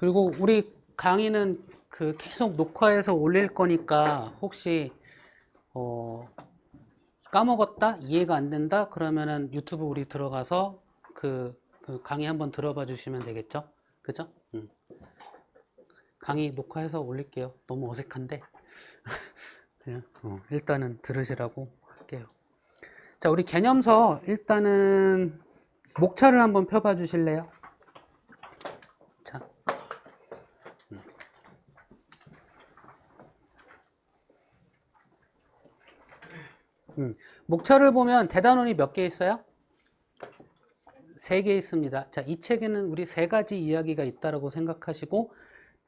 그리고 우리 강의는 그 계속 녹화해서 올릴 거니까 혹시 까먹었다? 이해가 안 된다? 그러면은 유튜브 우리 들어가서 그 강의 한번 들어봐 주시면 되겠죠? 그죠? 강의 녹화해서 올릴게요. 너무 어색한데 그냥 일단은 들으시라고 할게요. 자, 우리 개념서 일단은 목차를 한번 펴봐 주실래요? 자, 목차를 보면 대단원이 몇 개 있어요? 3개 있습니다. 자, 이 책에는 우리 3가지 이야기가 있다라고 생각하시고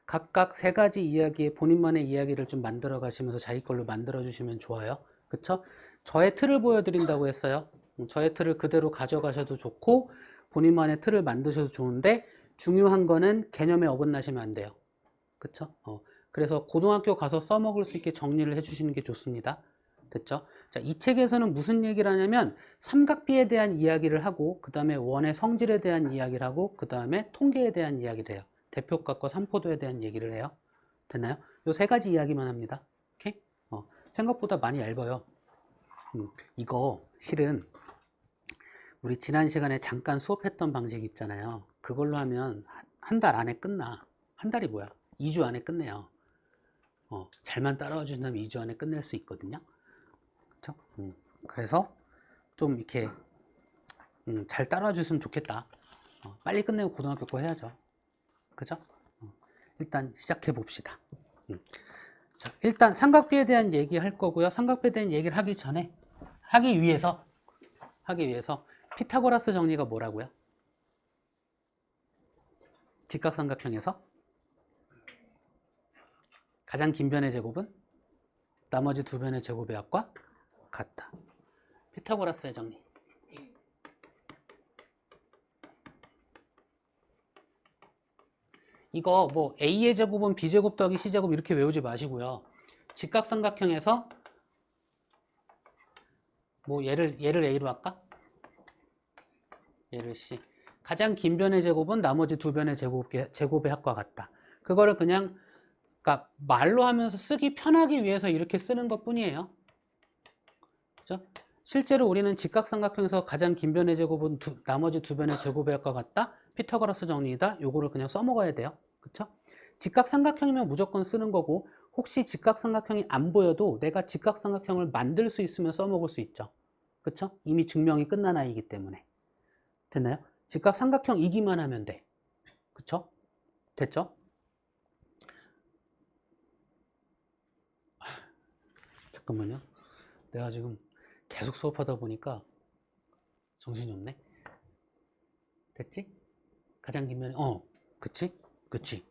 각각 3가지 이야기에 본인만의 이야기를 좀 만들어 가시면서 자기 걸로 만들어 주시면 좋아요. 그쵸? 저의 틀을 보여드린다고 했어요. 저의 틀을 그대로 가져가셔도 좋고 본인만의 틀을 만드셔도 좋은데 중요한 거는 개념에 어긋나시면 안 돼요. 그쵸? 그래서 고등학교 가서 써먹을 수 있게 정리를 해주시는 게 좋습니다. 됐죠? 자, 이 책에서는 무슨 얘기를 하냐면 삼각비에 대한 이야기를 하고 그 다음에 원의 성질에 대한 이야기를 하고 그 다음에 통계에 대한 이야기를 해요. 대표값과 삼포도에 대한 얘기를 해요. 됐나요? 요 3가지 이야기만 합니다. 오케이? 생각보다 많이 얇아요. 이거 실은 우리 지난 시간에 잠깐 수업했던 방식 있잖아요. 그걸로 하면 한 달 안에 끝나. 한 달이 뭐야? 2주 안에 끝내요. 잘만 따라와 주신다면 2주 안에 끝낼 수 있거든요. 그쵸? 그래서 좀 이렇게 잘 따라와 주셨으면 좋겠다. 빨리 끝내고 고등학교 거 해야죠. 그죠? 일단 시작해 봅시다. 자, 일단 삼각비에 대한 얘기 할 거고요. 삼각비에 대한 얘기를 하기 전에 하기 위해서 피타고라스 정리가 뭐라고요? 직각삼각형에서 가장 긴 변의 제곱은 나머지 두 변의 제곱의 합과 같다. 피타고라스의 정리. 이거 뭐 A의 제곱은 B제곱 더하기 C제곱 이렇게 외우지 마시고요. 직각삼각형에서 뭐 얘를 A로 할까? 얘를 C. 가장 긴 변의 제곱은 나머지 두 변의 제곱의 합과 같다. 그거를 그냥 그러니까 말로 하면서 쓰기 편하기 위해서 이렇게 쓰는 것 뿐이에요. 그죠? 실제로 우리는 직각삼각형에서 가장 긴 변의 제곱은 나머지 두 변의 제곱의 합과 같다. 피타고라스 정리이다. 요거를 그냥 써먹어야 돼요. 그쵸? 직각삼각형이면 무조건 쓰는 거고 혹시 직각삼각형이 안 보여도 내가 직각삼각형을 만들 수 있으면 써먹을 수 있죠. 그쵸? 이미 증명이 끝난 아이기 때문에. 됐나요? 직각삼각형이기만 하면 돼. 그쵸? 됐죠? 잠깐만요. 내가 지금 계속 수업하다 보니까 정신이 없네. 됐지? 가장 긴 면에 그치? 그치?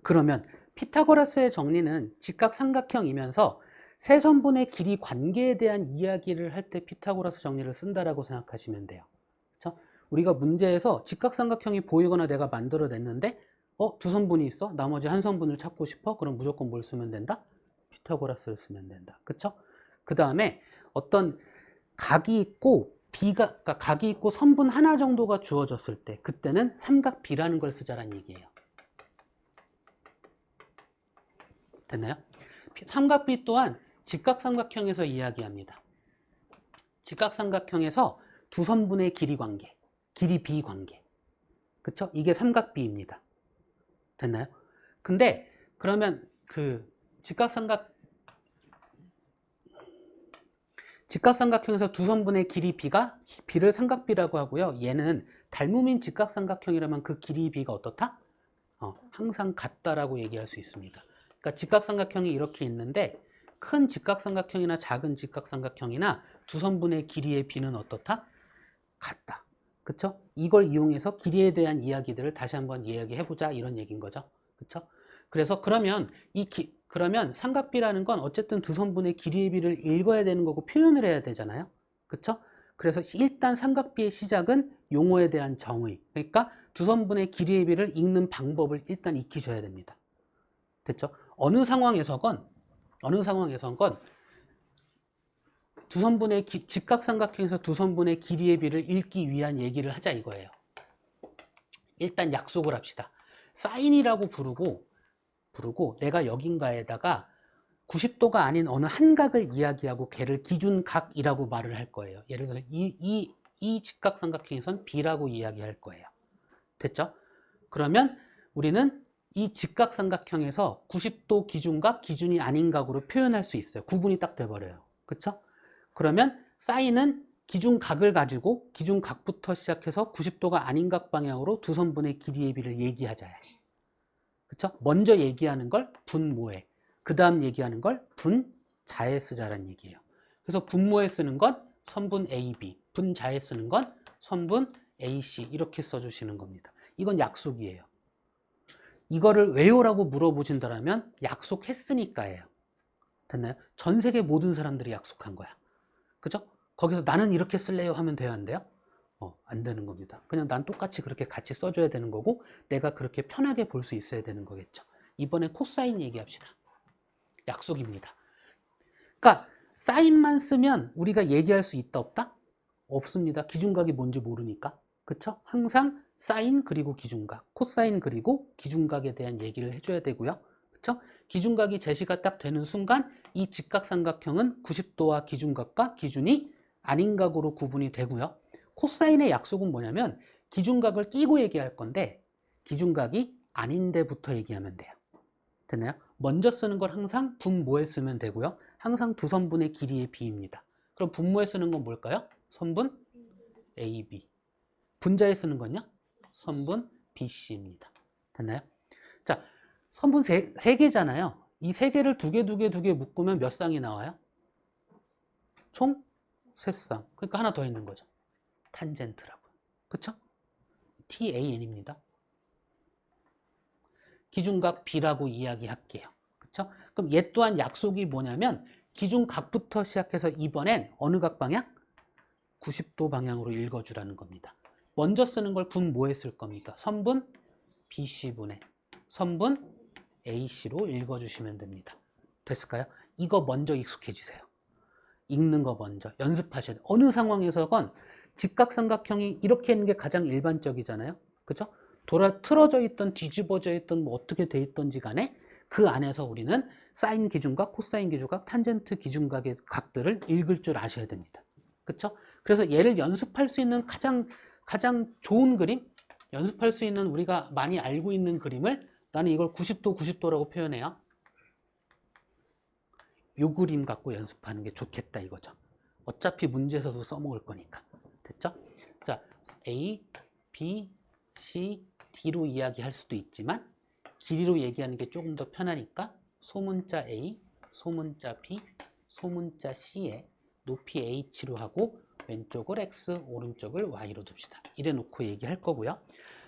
그러면 피타고라스의 정리는 직각삼각형이면서 세선분의 길이 관계에 대한 이야기를 할 때 피타고라스 정리를 쓴다라고 생각하시면 돼요. 그쵸? 우리가 문제에서 직각삼각형이 보이거나 내가 만들어냈는데 두 선분이 있어? 나머지 한 선분을 찾고 싶어? 그럼 무조건 뭘 쓰면 된다? 피타고라스를 쓰면 된다. 그쵸? 그 다음에 어떤 각이 있고 그러니까 각이 있고 선분 하나 정도가 주어졌을 때 그때는 삼각비라는 걸 쓰자라는 얘기예요. 됐나요? 삼각비 또한 직각삼각형에서 이야기합니다. 직각삼각형에서 두 선분의 길이 관계, 길이 비 관계. 그쵸? 이게 삼각비입니다. 됐나요? 근데 그러면 그 직각삼각형에서 두 선분의 길이 비를 삼각비라고 하고요. 얘는 닮음인 직각삼각형이라면 그 길이 비가 어떻다? 항상 같다라고 얘기할 수 있습니다. 그러니까 직각삼각형이 이렇게 있는데 큰 직각삼각형이나 작은 직각삼각형이나 두 선분의 길이의 비는 어떻다? 같다. 그쵸? 이걸 이용해서 길이에 대한 이야기들을 다시 한번 이야기해보자 이런 얘기인 거죠. 그쵸? 그래서 그러면 삼각비라는 건 어쨌든 두 선분의 길이의 비를 읽어야 되는 거고 표현을 해야 되잖아요. 그쵸? 그래서 일단 삼각비의 시작은 용어에 대한 정의. 그러니까 두 선분의 길이의 비를 읽는 방법을 일단 익히셔야 됩니다. 됐죠? 어느 상황에서건 직각삼각형에서 두 선분의 길이의 비를 읽기 위한 얘기를 하자 이거예요. 일단 약속을 합시다. 사인이라고 부르고 내가 여긴가에다가 90도가 아닌 어느 한 각을 이야기하고 걔를 기준각이라고 말을 할 거예요. 예를 들어서 이 직각삼각형에선 B라고 이야기할 거예요. 됐죠? 그러면 우리는 이 직각삼각형에서 90도 기준각, 기준이 아닌 각으로 표현할 수 있어요. 구분이 딱 돼버려요. 그쵸? 그러면 사인은 기준각을 가지고 기준각부터 시작해서 90도가 아닌 각 방향으로 두 선분의 길이의 비를 얘기하자야. 그쵸? 먼저 얘기하는 걸 분모에, 그 다음 얘기하는 걸 분자에 쓰자라는 얘기예요. 그래서 분모에 쓰는 건 선분 AB, 분자에 쓰는 건 선분 AC 이렇게 써주시는 겁니다. 이건 약속이에요. 이거를 왜요라고 물어보신다면 약속했으니까예요. 됐나요? 전 세계 모든 사람들이 약속한 거야. 그죠? 거기서 나는 이렇게 쓸래요 하면 돼요, 안 돼요? 안 되는 겁니다. 그냥 난 똑같이 그렇게 같이 써줘야 되는 거고 내가 그렇게 편하게 볼 수 있어야 되는 거겠죠. 이번에 코사인 얘기합시다. 약속입니다. 그러니까 사인만 쓰면 우리가 얘기할 수 있다 없다? 없습니다. 기준각이 뭔지 모르니까. 그쵸? 항상 사인 그리고 기준각, 코사인 그리고 기준각에 대한 얘기를 해줘야 되고요. 그쵸? 기준각이 제시가 딱 되는 순간 이 직각삼각형은 90도와 기준각과 기준이 아닌 각으로 구분이 되고요. 코사인의 약속은 뭐냐면 기준각을 끼고 얘기할 건데 기준각이 아닌 데부터 얘기하면 돼요. 됐나요? 먼저 쓰는 걸 항상 분모에 쓰면 되고요. 항상 두 선분의 길이의 비입니다. 그럼 분모에 쓰는 건 뭘까요? 선분 AB. 분자에 쓰는 건요? 선분 BC입니다. 됐나요? 자, 선분 세 개잖아요. 이 세 개를 두 개 묶으면 몇 쌍이 나와요? 총 세 쌍. 그러니까 하나 더 있는 거죠. 탄젠트라고. 그쵸? TAN입니다. 기준각 B라고 이야기할게요. 그쵸? 그럼 얘 또한 약속이 뭐냐면 기준각부터 시작해서 이번엔 어느 각 방향? 90도 방향으로 읽어주라는 겁니다. 먼저 쓰는 걸 분모에 쓸 겁니다. 선분 BC분의 선분 AC로 읽어주시면 됩니다. 됐을까요? 이거 먼저 익숙해지세요. 읽는 거 먼저 연습하셔야 돼요. 어느 상황에서건 직각삼각형이 이렇게 있는 게 가장 일반적이잖아요. 그죠? 틀어져 있던 뒤집어져 있던 뭐 어떻게 돼 있던지 간에 그 안에서 우리는 사인 기준각, 코사인 기준각, 탄젠트 기준각의 각들을 읽을 줄 아셔야 됩니다. 그렇죠? 그래서 얘를 연습할 수 있는 가장 좋은 그림, 연습할 수 있는 우리가 많이 알고 있는 그림을 나는 이걸 90도, 90도라고 표현해요. 요 그림 갖고 연습하는 게 좋겠다 이거죠. 어차피 문제에서도 써먹을 거니까. 됐죠? 자, A, B, C, D로 이야기할 수도 있지만 길이로 얘기하는 게 조금 더 편하니까 소문자 A, 소문자 B, 소문자 C에 높이 H로 하고 왼쪽을 X, 오른쪽을 Y로 둡시다. 이래 놓고 얘기할 거고요.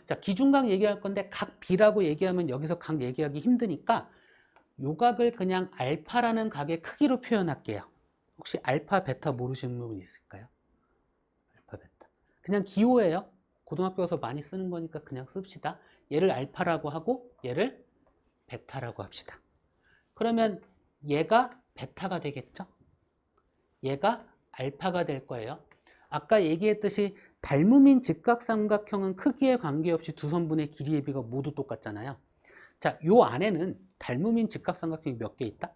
자, 기준각 얘기할 건데 각 B라고 얘기하면 여기서 각 얘기하기 힘드니까 요 각을 그냥 알파라는 각의 크기로 표현할게요. 혹시 알파, 베타 모르시는 분 있을까요? 알파, 베타. 그냥 기호예요. 고등학교 가서 많이 쓰는 거니까 그냥 씁시다. 얘를 알파라고 하고 얘를 베타라고 합시다. 그러면 얘가 베타가 되겠죠? 얘가 알파가 될 거예요. 아까 얘기했듯이 닮음인 직각삼각형은 크기에 관계없이 두 선분의 길이의 비가 모두 똑같잖아요. 자, 요 안에는 닮음인 직각삼각형이 몇 개 있다?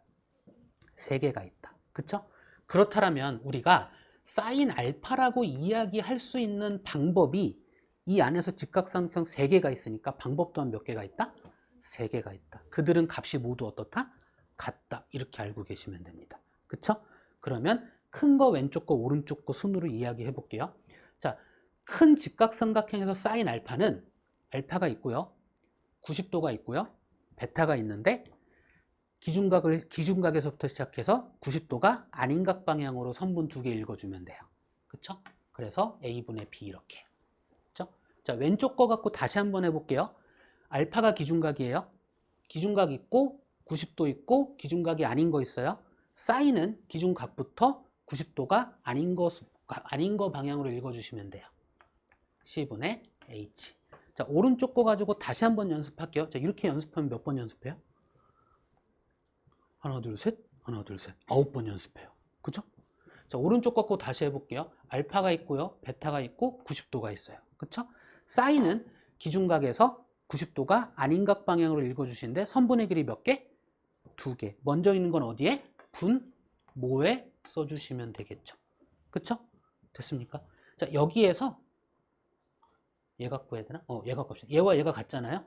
3개가 있다. 그쵸? 그렇다면 우리가 사인 알파라고 이야기할 수 있는 방법이 이 안에서 직각삼각형 3개가 있으니까 방법 또한 몇 개가 있다? 3개가 있다. 그들은 값이 모두 어떻다? 같다. 이렇게 알고 계시면 됩니다. 그쵸? 그러면 큰 거 왼쪽 거 오른쪽 거 순으로 이야기해 볼게요. 자, 큰 직각삼각형에서 사인 알파는 알파가 있고요. 90도가 있고요. 베타가 있는데 기준각에서부터 시작해서 90도가 아닌 각 방향으로 선분 2개 읽어주면 돼요. 그쵸? 그래서 A분의 B 이렇게. 그쵸? 자, 왼쪽 거 갖고 다시 한번 해볼게요. 알파가 기준각이에요. 기준각 있고 90도 있고 기준각이 아닌 거 있어요. 사인은 기준각부터 90도가 아닌 거 방향으로 읽어주시면 돼요. C분의 H. 자, 오른쪽 거 가지고 다시 한번 연습할게요. 자, 이렇게 연습하면 몇 번 연습해요? 하나, 둘, 셋, 하나, 둘, 셋. 9번 연습해요. 그죠? 자, 오른쪽 거 다시 해볼게요. 알파가 있고요. 베타가 있고 90도가 있어요. 그쵸? 사인은 기준각에서 90도가 아닌각 방향으로 읽어주시는데 선분의 길이 몇 개? 2개. 먼저 있는 건 어디에? 분모에 써주시면 되겠죠. 그쵸? 됐습니까? 자, 여기에서 얘 갖고 해야 되나? 얘 갖고 합시다. 얘와 얘가 같잖아요.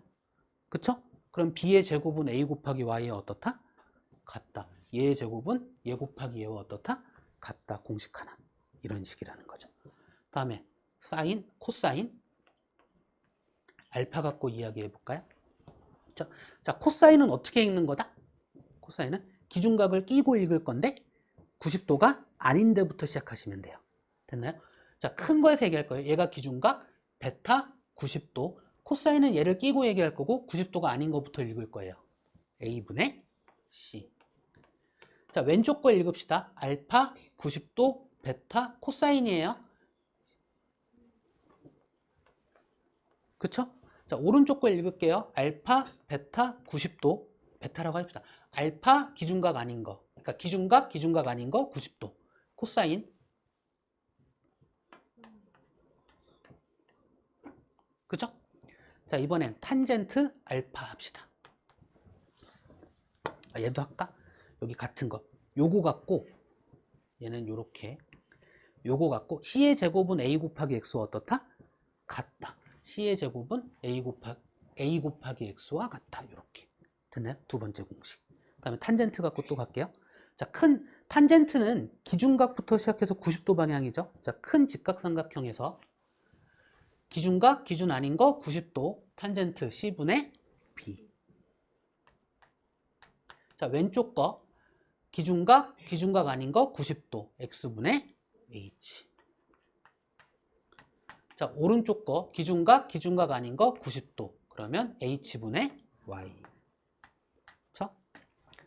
그쵸? 그럼 b의 제곱은 a 곱하기 y에 어떻다? 같다. 얘의 제곱은 얘 곱하기 얘와 어떻다? 같다. 공식 하나. 이런 식이라는 거죠. 다음에 사인, 코사인. 알파 갖고 이야기해 볼까요? 자, 코사인은 어떻게 읽는 거다? 코사인은 기준각을 끼고 읽을 건데 90도가 아닌 데부터 시작하시면 돼요. 됐나요? 자, 큰 거에서 얘기할 거예요. 얘가 기준각 베타 90도. 코사인은 얘를 끼고 얘기할 거고 90도가 아닌 것부터 읽을 거예요. A분의 C. 자, 왼쪽 거 읽읍시다. 알파 90도 베타 코사인이에요. 그쵸? 자, 오른쪽 거 읽을게요. 알파 베타 90도. 베타라고 합시다. 알파 기준각 아닌 거. 그러니까 기준각 아닌 거 90도. 코사인. 그죠? 자, 이번엔 탄젠트 알파 합시다. 얘도 할까? 여기 같은 거. 요거 갖고 얘는 요렇게. 요거 갖고 C의 제곱은 A 곱하기 X와 어떻다? 같다. C의 제곱은 A 곱하기 X와 같다. 요렇게. 됐나요? 두 번째 공식. 그 다음에 탄젠트 갖고 또 갈게요. 자, 큰 탄젠트는 기준각부터 시작해서 90도 방향이죠. 자, 큰 직각삼각형에서 기준각, 기준 아닌 거 90도, 탄젠트 C분의 B. 자, 왼쪽 거 기준각, 기준각 아닌 거 90도, X분의 H. 자, 오른쪽 거 기준각, 기준각 아닌 거 90도. 그러면 H분의 Y. 그렇죠?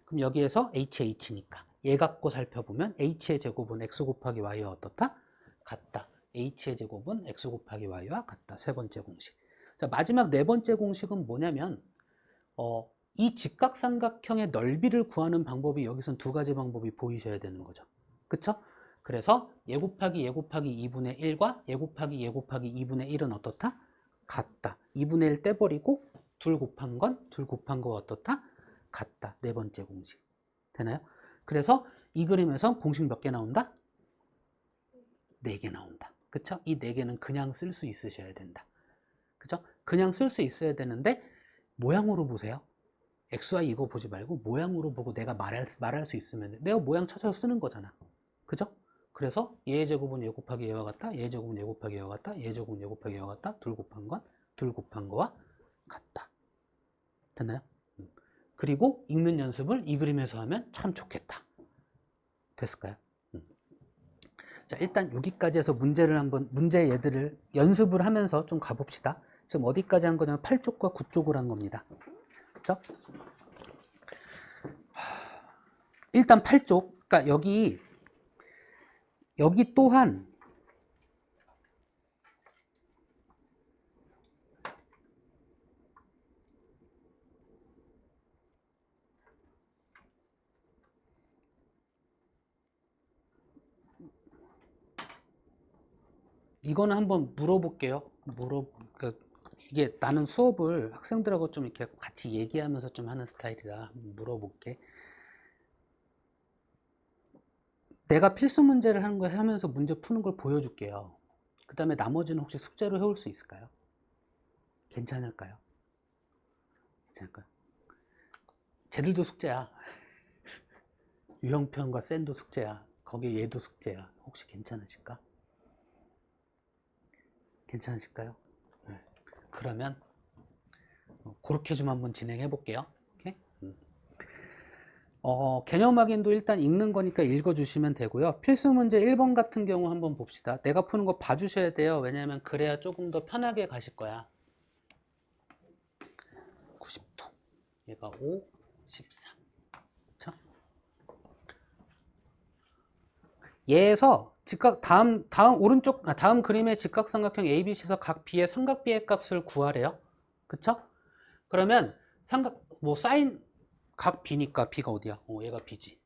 그럼 여기에서 HH니까 얘 갖고 살펴보면 H의 제곱은 X 곱하기 Y와 어떻다? 같다. H의 제곱은 X 곱하기 Y와 같다. 세 번째 공식. 자, 마지막 네 번째 공식은 뭐냐면 이 직각삼각형의 넓이를 구하는 방법이 여기선 두 가지 방법이 보이셔야 되는 거죠. 그쵸? 그래서 얘 곱하기 얘 곱하기 2분의 1과 얘 곱하기 얘 곱하기 2분의 1은 어떻다? 같다. 2분의 1 떼버리고 둘 곱한 거와 어떻다? 같다. 네 번째 공식. 되나요? 그래서 이 그림에서 공식 몇 개 나온다? 4개 나온다. 그쵸? 이 4개는 그냥 쓸 수 있으셔야 된다. 그쵸? 그냥 쓸 수 있어야 되는데 모양으로 보세요. XY 이거 보지 말고 모양으로 보고 내가 말할 수 있으면 돼. 내가 모양 찾아서 쓰는 거잖아. 그죠? 그래서 얘의 제곱은 얘 곱하기 얘와 같다. 얘의 제곱은 얘 곱하기 얘와 같다. 얘의 제곱은 얘 곱하기 얘와 같다. 둘 곱한 거와 같다. 됐나요? 그리고 읽는 연습을 이 그림에서 하면 참 좋겠다. 됐을까요? 자, 일단 여기까지 해서 문제 얘들을 연습을 하면서 좀 가봅시다. 지금 어디까지 한 거냐면 8쪽과 9쪽을 한 겁니다. 그렇죠? 일단 8쪽, 그러니까 여기 또한 이거는 한번 물어볼게요. 이게 나는 수업을 학생들하고 좀 이렇게 같이 얘기하면서 좀 하는 스타일이라 물어볼게. 내가 필수 문제를 하는 거 하면서 문제 푸는 걸 보여줄게요. 그 다음에 나머지는 혹시 숙제로 해올 수 있을까요? 괜찮을까요? 괜찮을까요? 쟤들도 숙제야. 유형편과 쌤도 숙제야. 거기 얘도 숙제야. 혹시 괜찮으실까? 괜찮으실까요? 네. 그러면 그렇게 좀 한번 진행해 볼게요. 개념 확인도 일단 읽는 거니까 읽어주시면 되고요. 필수 문제 1번 같은 경우 한번 봅시다. 내가 푸는 거 봐주셔야 돼요. 왜냐하면 그래야 조금 더 편하게 가실 거야. 90도. 얘가 5, 13. 그쵸? 얘에서 다음 그림의 직각삼각형 ABC에서 각 B의 삼각비의 값을 구하래요. 그쵸? 그러면 사인 각 B니까 B가 어디야? 얘가 B지.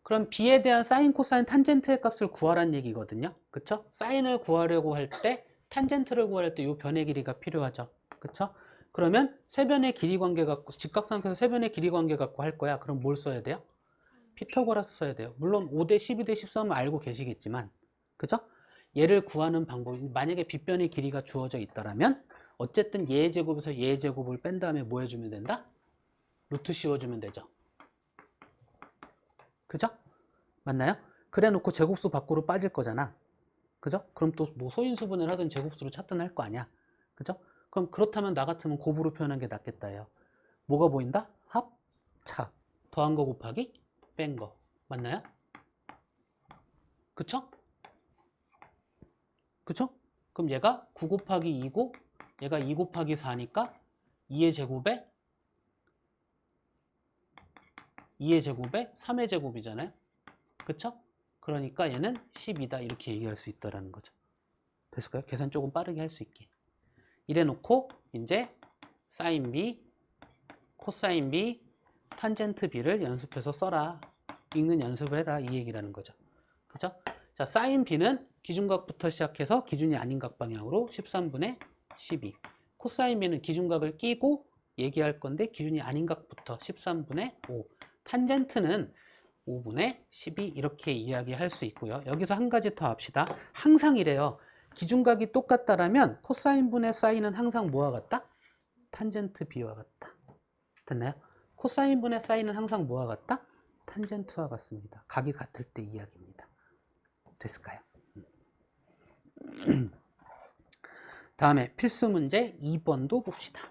그럼 B에 대한 사인, 코사인, 탄젠트의 값을 구하라는 얘기거든요. 그쵸? 사인을 구하려고 할 때, 탄젠트를 구할 때 이 변의 길이가 필요하죠. 그쵸? 그러면 세변의 길이 관계 갖고 직각삼각형에서 세변의 길이 관계 갖고 할 거야. 그럼 뭘 써야 돼요? 피타고라스 써야 돼요. 물론 5대 12대 13은 알고 계시겠지만, 그죠? 얘를 구하는 방법이 만약에 빗변의 길이가 주어져 있다라면 어쨌든 얘의 제곱에서 얘의 제곱을 뺀 다음에 뭐 해주면 된다? 루트 씌워주면 되죠. 그죠? 맞나요? 그래 놓고 제곱수 밖으로 빠질 거잖아. 그죠? 그럼 또 뭐 소인수분해를 하든 제곱수로 찾든 할 거 아니야. 그죠? 그럼 그렇다면 나 같으면 곱으로 표현한 게 낫겠다예요. 뭐가 보인다? 합, 차. 더한 거 곱하기 뺀 거. 맞나요? 그쵸? 그쵸? 그럼 얘가 9 곱하기 2고 얘가 2 곱하기 4니까 2의 제곱에 3의 제곱이잖아요. 그쵸? 그러니까 얘는 12다 이렇게 얘기할 수 있다라는 거죠. 됐을까요? 계산 조금 빠르게 할 수 있게. 이래 놓고 이제 사인 B, 코사인 B, 탄젠트 B를 연습해서 써라. 읽는 연습을 해라 이 얘기라는 거죠. 그죠? 자, 사인 B는 기준각부터 시작해서 기준이 아닌 각 방향으로 13분의 12. 코사인 B는 기준각을 끼고 얘기할 건데 기준이 아닌 각부터 13분의 5. 탄젠트는 5분의 12 이렇게 이야기할 수 있고요. 여기서 한 가지 더 합시다. 항상 이래요. 기준각이 똑같다라면 코사인 분의 사인은 항상 뭐와 같다? 탄젠트 B와 같다. 됐나요? 코사인 분의 사인은 항상 뭐와 같다? 탄젠트와 같습니다. 각이 같을 때 이야기입니다. 됐을까요? 다음에 필수 문제 2번도 봅시다.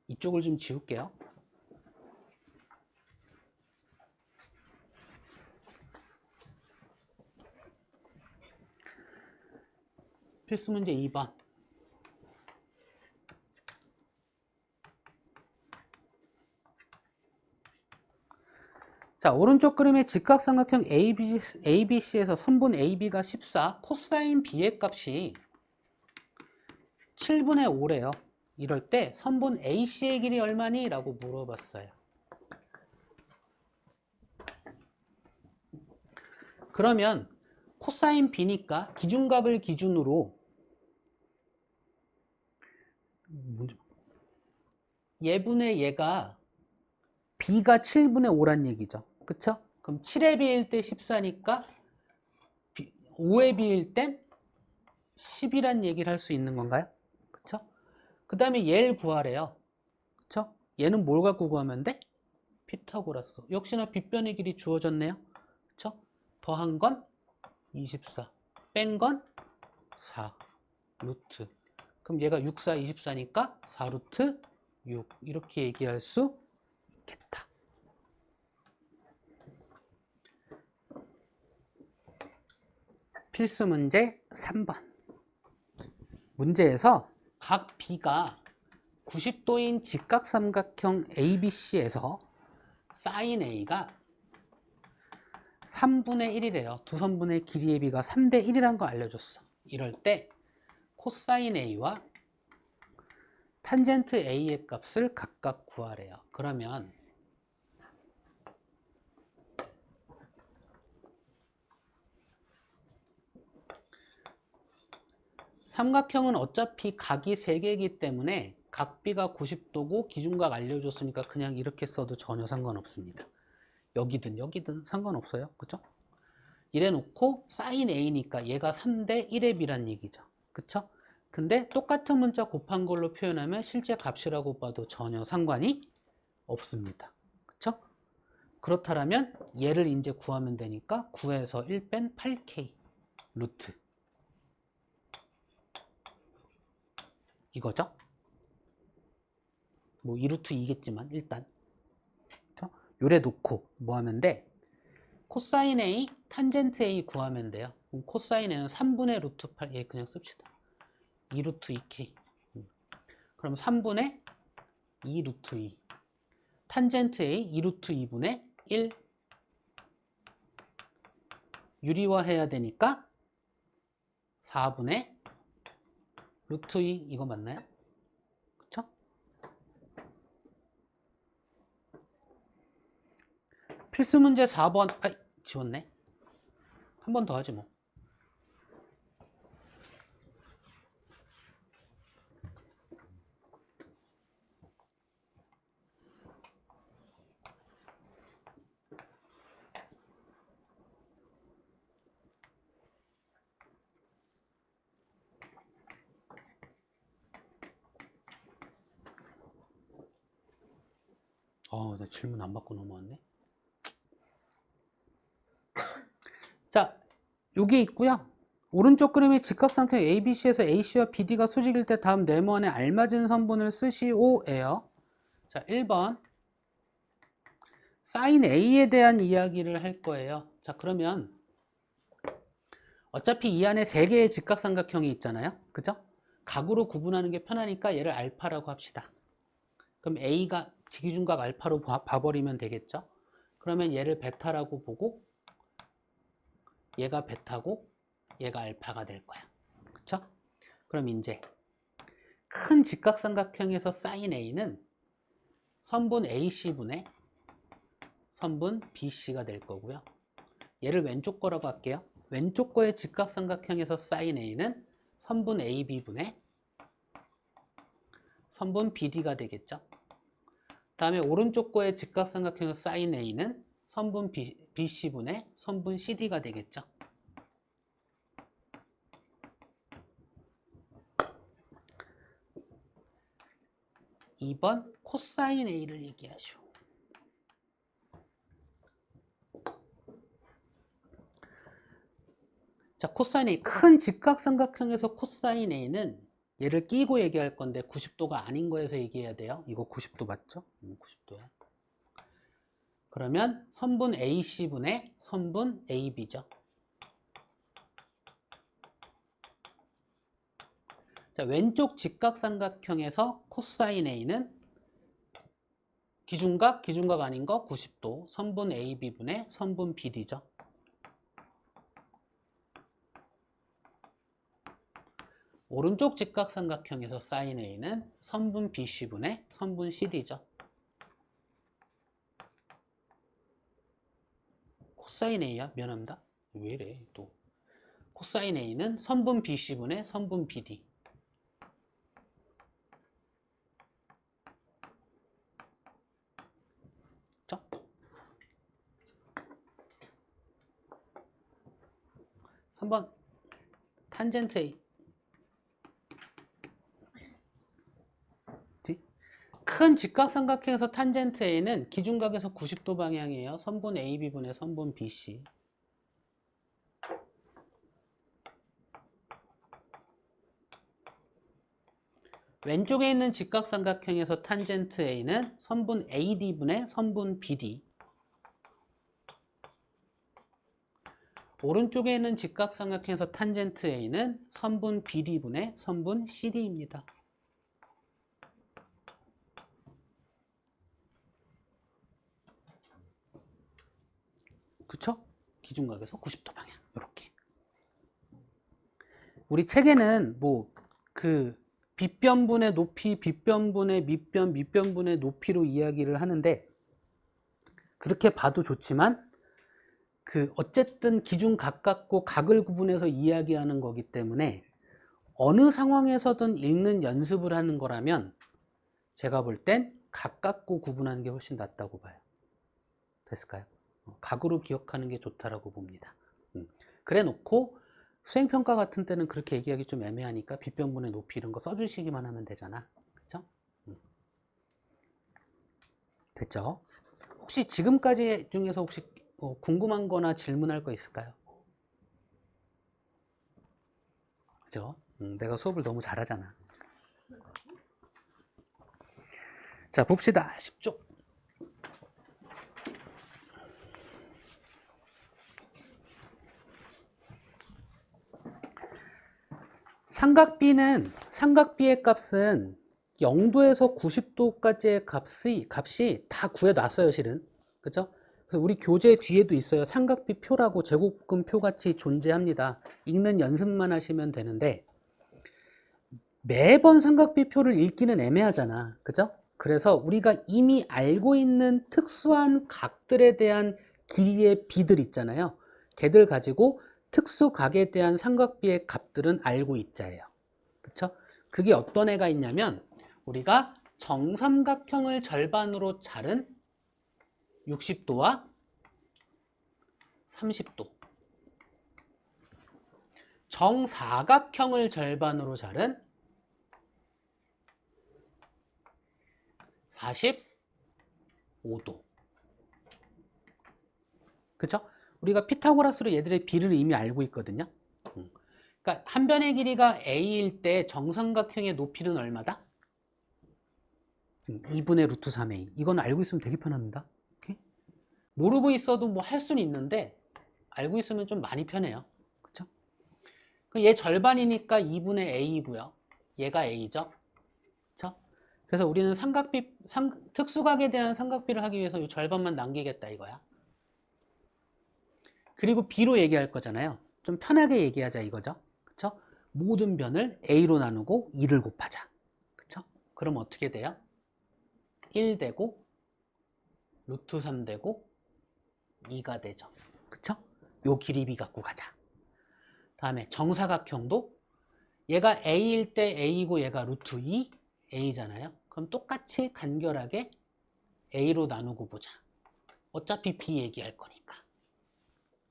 이쪽을 좀 지울게요. 필수 문제 2번. 자, 오른쪽 그림의 직각삼각형 ABC에서 선분 AB가 14, 코사인 B의 값이 7분의 5래요. 이럴 때 선분 AC의 길이 얼마니? 라고 물어봤어요. 그러면 코사인 B니까 기준각을 기준으로 얘분의 얘가 B가 7분의 5란 얘기죠. 그쵸? 그럼 7의 B일 때 14니까 5의 B일 땐 10이란 얘기를 할 수 있는 건가요? 그쵸? 그 다음에 얘를 구하래요. 그쵸? 얘는 뭘 갖고 구하면 돼? 피타고라스. 역시나 빗변의 길이 주어졌네요. 그쵸? 더한 건 24. 뺀 건 4. 루트. 그럼 얘가 6, 4, 24니까 4 루트 6. 이렇게 얘기할 수 있겠다. 필수 문제 3번. 문제에서 각 B가 90도인 직각삼각형 ABC에서 sin A가 3분의 1이래요. 두 선분의 길이의 B가 3대 1이라는 거 알려줬어. 이럴 때 코사인 A와 탄젠트 A의 값을 각각 구하래요. 그러면 삼각형은 어차피 각이 3개이기 때문에 각 B가 90도고 기준각 알려줬으니까 그냥 이렇게 써도 전혀 상관없습니다. 여기든 여기든 상관없어요. 그죠? 이래 놓고 sin A니까 얘가 3대 1의 B란 얘기죠. 그쵸? 근데 똑같은 문자 곱한 걸로 표현하면 실제 값이라고 봐도 전혀 상관이 없습니다. 그쵸? 그렇다면 얘를 이제 구하면 되니까 9에서 1 뺀 8K 루트 이거죠? 뭐 2루트 2겠지만 일단 그쵸? 요래 놓고 뭐 하면 돼? 코사인 A, 탄젠트 A 구하면 돼요. 그럼 코사인 A는 3분의 루트 8, 얘 그냥 씁시다. 2루트 2K. 그럼 3분의 2 루트 2. 탄젠트 A 2루트 2분의 1. 유리화해야 되니까 4분의 루트 2. 이거 맞나요? 그쵸? 필수 문제 4번. 아, 지웠네. 한 번 더 하지 뭐. 나 질문 안 받고 넘어왔네. 자, 여기 있고요. 오른쪽 그림의 직각삼각형 ABC에서 AC와 BD가 수직일 때 다음 네모안에 알맞은 선분을 쓰시오예요. 자, 1번 사인 A에 대한 이야기를 할 거예요. 자, 그러면 어차피 이 안에 3개의 직각삼각형이 있잖아요. 그죠? 각으로 구분하는 게 편하니까 얘를 알파라고 합시다. 그럼 A가 기준각 알파로 봐버리면 되겠죠? 그러면 얘를 베타라고 보고 얘가 베타고 얘가 알파가 될 거야. 그쵸? 그럼 이제 큰 직각삼각형에서 사인 A는 선분 AC분의 선분 BC가 될 거고요. 얘를 왼쪽 거라고 할게요. 왼쪽 거의 직각삼각형에서 사인 A는 선분 AB분의 선분 BD가 되겠죠. 다음에 오른쪽 거의 직각삼각형에서 사인 A는 선분 BC분의 선분 CD가 되겠죠. 2번 코사인 A를 얘기하시오. 자, 코사인 A. 큰 직각삼각형에서 코사인 A는 얘를 끼고 얘기할 건데 90도가 아닌 거에서 얘기해야 돼요. 이거 90도 맞죠? 90도야. 그러면 선분 AC분의 선분 AB죠. 자, 왼쪽 직각삼각형에서 코사인 A는 기준각 아닌 거 90도 선분 AB분의 선분 BD죠. 오른쪽 직각삼각형에서 사인 A는 선분 BC분의 선분 CD죠. 코사인 A야? 미안합니다. 왜 이래 또. 코사인 A는 선분 BC분의 선분 BD. 그쵸? 3번 탄젠트 A. 큰 직각삼각형에서 탄젠트 A는 기준각에서 90도 방향이에요. 선분 AB분의 선분 BC. 왼쪽에 있는 직각삼각형에서 탄젠트 A는 선분 AD분의 선분 BD. 오른쪽에 있는 직각삼각형에서 탄젠트 A는 선분 BD분의 선분 CD입니다. 그쵸? 기준각에서 90도 방향. 이렇게. 우리 책에는 빗변분의 높이, 빗변분의 밑변, 밑변분의 높이로 이야기를 하는데 그렇게 봐도 좋지만 어쨌든 기준각 갖고 각을 구분해서 이야기하는 거기 때문에 어느 상황에서든 읽는 연습을 하는 거라면 제가 볼 땐 각 갖고 구분하는 게 훨씬 낫다고 봐요. 됐을까요? 각으로 기억하는 게 좋다라고 봅니다. 그래 놓고 수행평가 같은 때는 그렇게 얘기하기 좀 애매하니까 빗변분의 높이 이런 거 써주시기만 하면 되잖아. 그쵸? 됐죠? 혹시 지금까지 중에서 혹시 궁금한 거나 질문할 거 있을까요? 그죠? 내가 수업을 너무 잘하잖아. 자, 봅시다. 10쪽. 삼각비의 값은 0도에서 90도까지의 값이 다 구해놨어요, 실은. 그죠? 그래서 우리 교재 뒤에도 있어요. 삼각비 표라고 제곱근 표 같이 존재합니다. 읽는 연습만 하시면 되는데, 매번 삼각비 표를 읽기는 애매하잖아. 그죠? 그래서 우리가 이미 알고 있는 특수한 각들에 대한 길이의 비들 있잖아요. 걔들 가지고 특수각에 대한 삼각비의 값들은 알고 있자예요. 그쵸? 그게 어떤 애가 있냐면 우리가 정삼각형을 절반으로 자른 60도와 30도, 정사각형을 절반으로 자른 40, 5도. 그쵸? 우리가 피타고라스로 얘들의 비를 이미 알고 있거든요. 그러니까 한 변의 길이가 a일 때 정삼각형의 높이는 얼마다? 2분의 루트 3a. 이건 알고 있으면 되게 편합니다. 오케이? 모르고 있어도 뭐 할 수는 있는데 알고 있으면 좀 많이 편해요. 그쵸? 얘 절반이니까 2분의 a이고요. 얘가 a죠. 그쵸? 그래서 우리는 특수각에 대한 삼각비를 하기 위해서 이 절반만 남기겠다 이거야. 그리고 b로 얘기할 거잖아요. 좀 편하게 얘기하자 이거죠. 그쵸? 모든 변을 a로 나누고 2를 곱하자. 그쵸? 그럼 어떻게 돼요? 1 되고 루트 3 되고 2가 되죠. 그쵸? 요 길이 b 갖고 가자. 다음에 정사각형도 얘가 a일 때 a이고 얘가 루트 2 a잖아요. 그럼 똑같이 간결하게 a로 나누고 보자. 어차피 b 얘기할 거니까.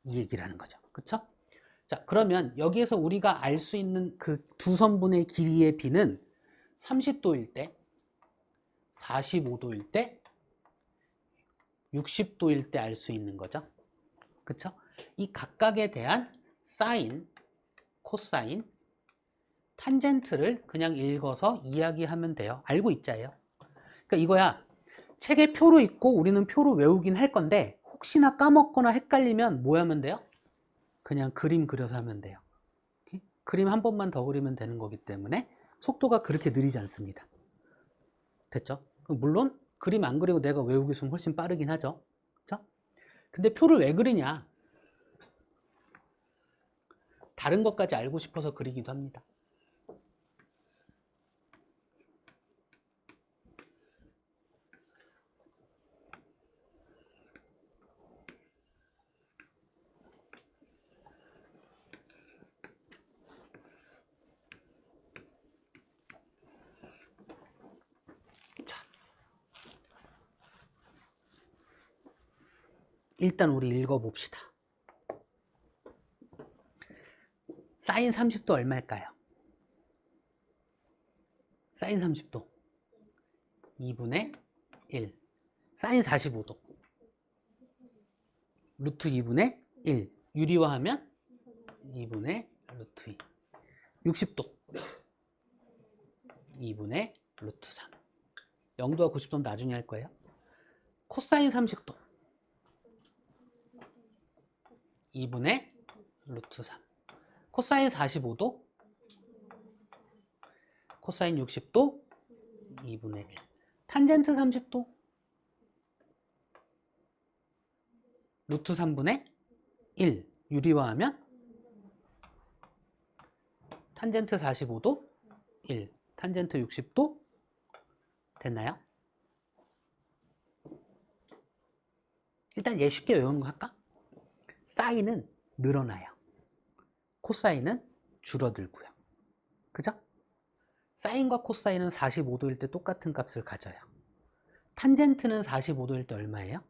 이 얘기를 하는 거죠. 그쵸? 자, 그러면 여기에서 우리가 알 수 있는 그 두 선분의 길이의 b는 30도일 때, 45도일 때, 60도일 때 알 수 있는 거죠. 그쵸? 이 각각에 대한 사인, 코사인, 탄젠트를 그냥 읽어서 이야기하면 돼요. 알고 있자예요. 그러니까 이거야. 책에 표로 있고 우리는 표로 외우긴 할 건데 혹시나 까먹거나 헷갈리면 뭐 하면 돼요? 그냥 그림 그려서 하면 돼요. 그림 한 번만 더 그리면 되는 거기 때문에 속도가 그렇게 느리지 않습니다. 됐죠? 물론 그림 안 그리고 내가 외우기 좀 훨씬 빠르긴 하죠. 그쵸? 근데 표를 왜 그리냐? 다른 것까지 알고 싶어서 그리기도 합니다. 자, 일단 우리 읽어봅시다. 사인 30도 얼마일까요? 사인 30도 2분의 1. 사인 45도 루트 2분의 1. 유리화하면 2분의 루트 2. 60도 2분의 루트 3. 0도와 90도는 나중에 할 거예요. 코사인 30도 2분의 루트 3. 코사인 45도 코사인 60도 2분의 1. 탄젠트 30도 루트 3분의 1. 유리화하면 탄젠트 45도 1. 탄젠트 60도 됐나요? 일단 얘 쉽게 외우는 거 할까? 사인은 늘어나요. 코사인은 줄어들고요. 그죠? 사인과 코사인은 45도일 때 똑같은 값을 가져요. 탄젠트는 45도일 때 얼마예요?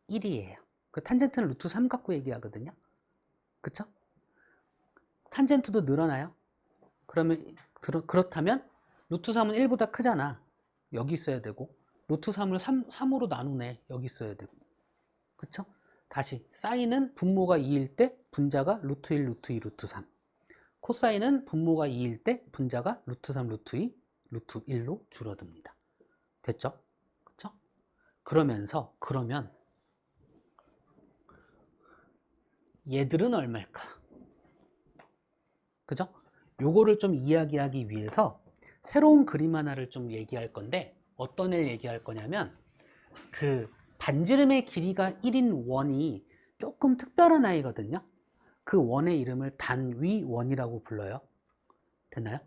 1이에요. 그 탄젠트는 루트 3 갖고 얘기하거든요. 그쵸? 탄젠트도 늘어나요. 그렇다면 루트 3은 1보다 크잖아. 여기 있어야 되고 루트 3을 3으로 나누네. 여기 있어야 되고. 그쵸? 다시 사인은 분모가 2일 때 분자가 루트 1, 루트 2, 루트 3. 코사인은 분모가 2일 때 분자가 루트 3, 루트 2, 루트 1로 줄어듭니다. 됐죠? 그쵸? 그러면 얘들은 얼마일까? 그죠? 요거를 좀 이야기하기 위해서 새로운 그림 하나를 좀 얘기할 건데 어떤 애를 얘기할 거냐면 그 반지름의 길이가 1인 원이 조금 특별한 아이거든요. 그 원의 이름을 단위원이라고 불러요. 됐나요?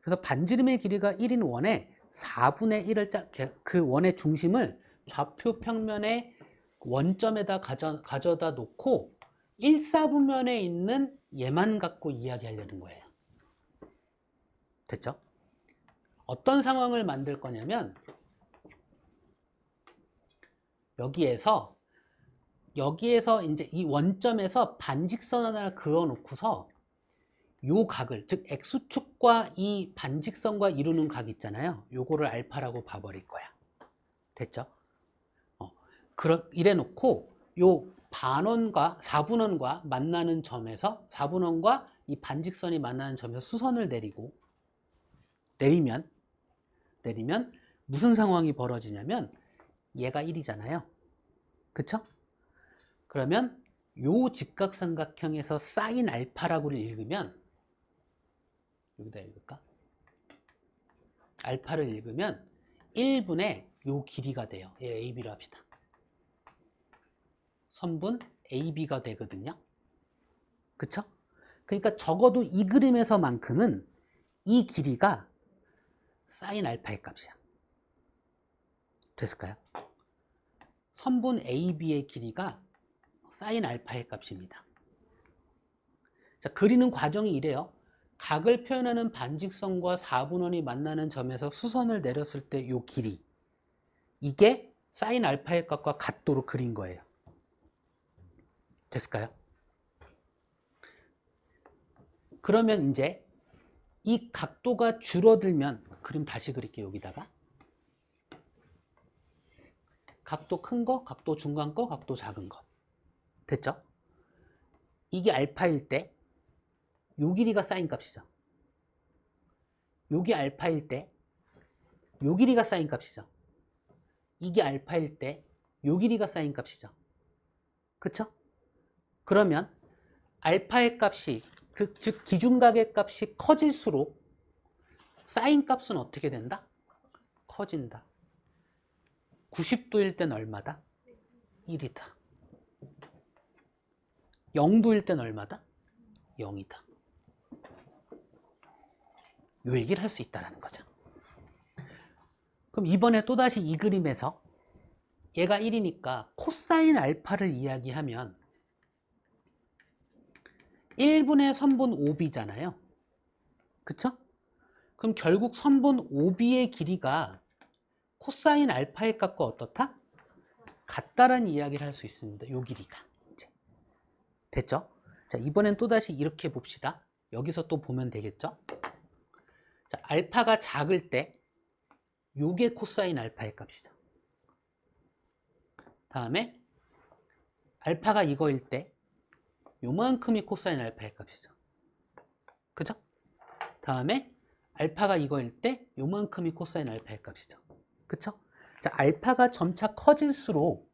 그래서 반지름의 길이가 1인 원에 4분의 1을 그 원의 중심을 좌표 평면의 원점에다 가져다 놓고 1사분면에 있는 얘만 갖고 이야기하려는 거예요. 됐죠? 어떤 상황을 만들 거냐면 여기에서 이제 이 원점에서 반직선 하나를 그어 놓고서 요 각을, 즉 X축과 이 반직선과 이루는 각 있잖아요. 요거를 알파라고 봐버릴 거야. 됐죠? 이래 놓고 요 반원과 4분원과 만나는 점에서 4분원과 이 반직선이 만나는 점에서 수선을 내리면 무슨 상황이 벌어지냐면 얘가 1이잖아요. 그쵸? 그러면 요 직각삼각형에서 사인 알파라고를 읽으면 여기다 읽을까? 알파를 읽으면 1분의 요 길이가 돼요. 얘 AB로 합시다. 선분 AB가 되거든요. 그쵸? 그러니까 적어도 이 그림에서만큼은 이 길이가 사인 알파의 값이야. 됐을까요? 선분 AB의 길이가 사인 알파의 값입니다. 자, 그리는 과정이 이래요. 각을 표현하는 반직선과 4분원이 만나는 점에서 수선을 내렸을 때 이 길이, 이게 사인 알파의 값과 같도록 그린 거예요. 됐을까요? 그러면 이제 이 각도가 줄어들면, 그림 다시 그릴게요. 여기다가 각도 큰 거, 각도 중간 거, 각도 작은 거. 됐죠? 이게 알파일 때 요 길이가 사인 값이죠. 요게 알파일 때 요 길이가 사인 값이죠. 이게 알파일 때 요 길이가 사인 값이죠. 그쵸? 그러면 알파의 값이, 즉 기준각의 값이 커질수록 사인 값은 어떻게 된다? 커진다. 90도일 땐 얼마다? 1이다. 0도일 땐 얼마다? 0이다. 요 얘기를 할 수 있다는 거죠. 그럼 이번에 또다시 이 그림에서 얘가 1이니까 코사인 알파를 이야기하면 1분의 선분 OB잖아요. 그쵸? 그럼 결국 선분 OB의 길이가 코사인 알파의 값과 어떻다? 같다라는 이야기를 할 수 있습니다. 요 길이가. 됐죠? 자, 이번엔 또다시 이렇게 봅시다. 여기서 또 보면 되겠죠? 자, 알파가 작을 때 요게 코사인 알파의 값이죠. 다음에 알파가 이거일 때 요만큼이 코사인 알파의 값이죠. 그죠? 다음에 알파가 이거일 때 요만큼이 코사인 알파의 값이죠. 그쵸? 자, 알파가 점차 커질수록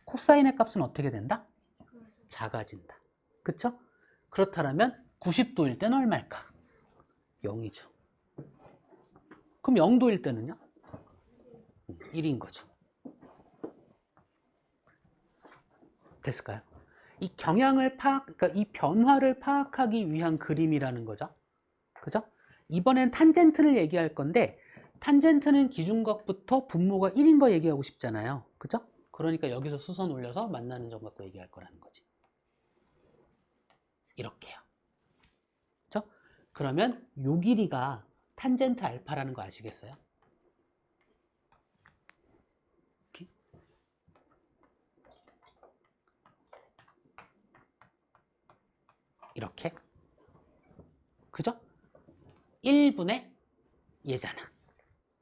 코사인의 값은 어떻게 된다? 작아진다. 그쵸? 그렇다면 90도일 때는 얼마일까? 0이죠. 그럼 0도일 때는요? 1인 거죠. 됐을까요? 이 경향을 그러니까 이 변화를 파악하기 위한 그림이라는 거죠. 그죠? 이번엔 탄젠트를 얘기할 건데, 탄젠트는 기준각부터 분모가 1인 거 얘기하고 싶잖아요. 그죠? 그러니까 여기서 수선 올려서 만나는 점 갖고 얘기할 거라는 거지. 이렇게요. 그죠? 그러면 요 길이가 탄젠트 알파라는 거 아시겠어요? 이렇게. 그죠? 1분의 얘잖아.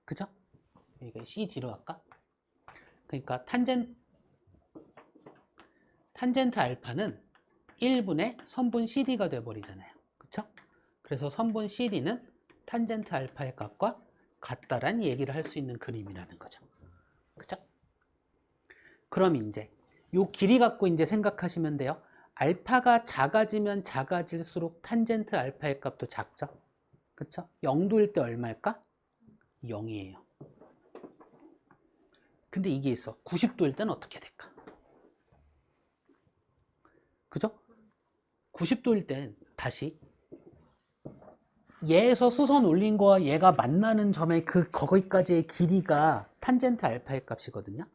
그죠? 그러니까 CD로 할까? 그러니까 탄젠트 알파는 1분의 선분 CD가 돼버리잖아요. 그쵸? 그래서 선분 CD는 탄젠트 알파의 값과 같다라는 얘기를 할 수 있는 그림이라는 거죠. 그쵸? 그럼 이제 요 길이 갖고 이제 생각하시면 돼요. 알파가 작아지면 작아질수록 탄젠트 알파의 값도 작죠? 그쵸? 0도일 때 얼마일까? 0이에요. 근데 이게 있어. 90도일 때는 어떻게 될까? 그죠? 90도일 땐 다시 얘에서 수선 올린 거와 얘가 만나는 점의 거기까지의 길이가 탄젠트 알파의 값이거든요.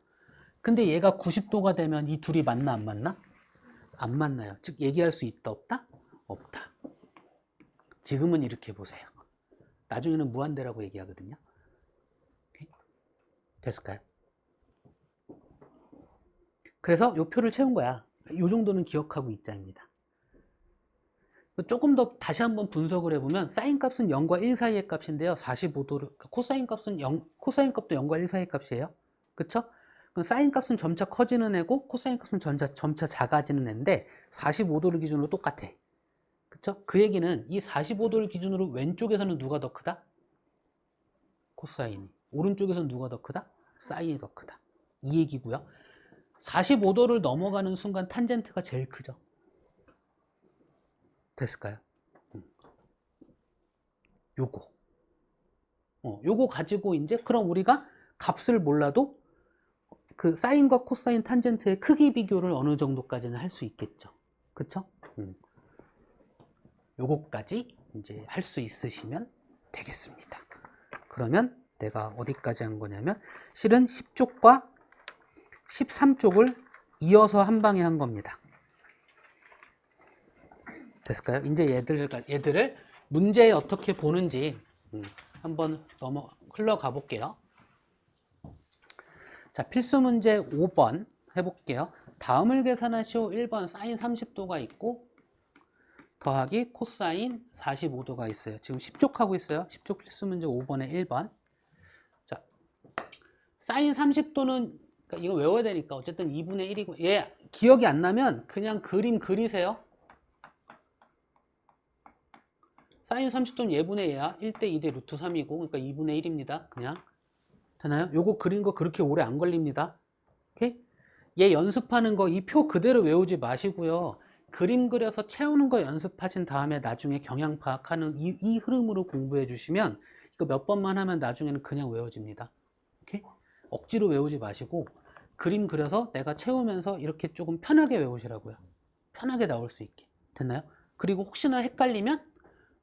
근데 얘가 90도가 되면 이 둘이 만나 안 만나? 안 만나요. 즉 얘기할 수 있다 없다? 없다. 지금은 이렇게 보세요. 나중에는 무한대라고 얘기하거든요. 오케이? 됐을까요? 그래서 요 표를 채운 거야. 요 정도는 기억하고 있자입니다. 조금 더 다시 한번 분석을 해보면 사인 값은 0과 1 사이의 값인데요. 45도를, 코사인 값은 코사인 값도 0과 1 사이의 값이에요. 그쵸? 사인 값은 점차 커지는 애고 코사인 값은 점차 작아지는 애인데 45도를 기준으로 똑같아. 그쵸? 그 얘기는 이 45도를 기준으로 왼쪽에서는 누가 더 크다? 코사인이. 오른쪽에서는 누가 더 크다? 사인이 더 크다. 이 얘기고요. 45도를 넘어가는 순간 탄젠트가 제일 크죠. 됐을까요? 요거 가지고 이제 그럼 우리가 값을 몰라도 그 사인과 코사인 탄젠트의 크기 비교를 어느 정도까지는 할 수 있겠죠. 그쵸? 요거까지 이제 할 수 있으시면 되겠습니다. 그러면 내가 어디까지 한 거냐면 실은 10쪽과 13쪽을 이어서 한 방에 한 겁니다. 됐을까요? 이제 얘들을 문제에 어떻게 보는지 한번 흘러가 볼게요. 자, 필수 문제 5번 해볼게요. 다음을 계산하시오. 1번 사인 30도가 있고 더하기 코사인 45도가 있어요. 지금 10쪽 하고 있어요. 10쪽 필수 문제 5번에 1번. 자, 사인 30도는 그러니까 이거 외워야 되니까 어쨌든 2분의 1이고 얘 기억이 안 나면 그냥 그림 그리세요. 사인 30도는 얘분의 얘야. 1대 2대 루트 3이고 그러니까 2분의 1입니다. 그냥 되나요? 요거 그린 거 그렇게 오래 안 걸립니다. 오케이? 얘 연습하는 거 이 표 그대로 외우지 마시고요. 그림 그려서 채우는 거 연습하신 다음에 나중에 경향 파악하는 이 흐름으로 공부해 주시면 이거 몇 번만 하면 나중에는 그냥 외워집니다. 오케이? 억지로 외우지 마시고 그림 그려서 내가 채우면서 이렇게 조금 편하게 외우시라고요. 편하게 나올 수 있게. 됐나요? 그리고 혹시나 헷갈리면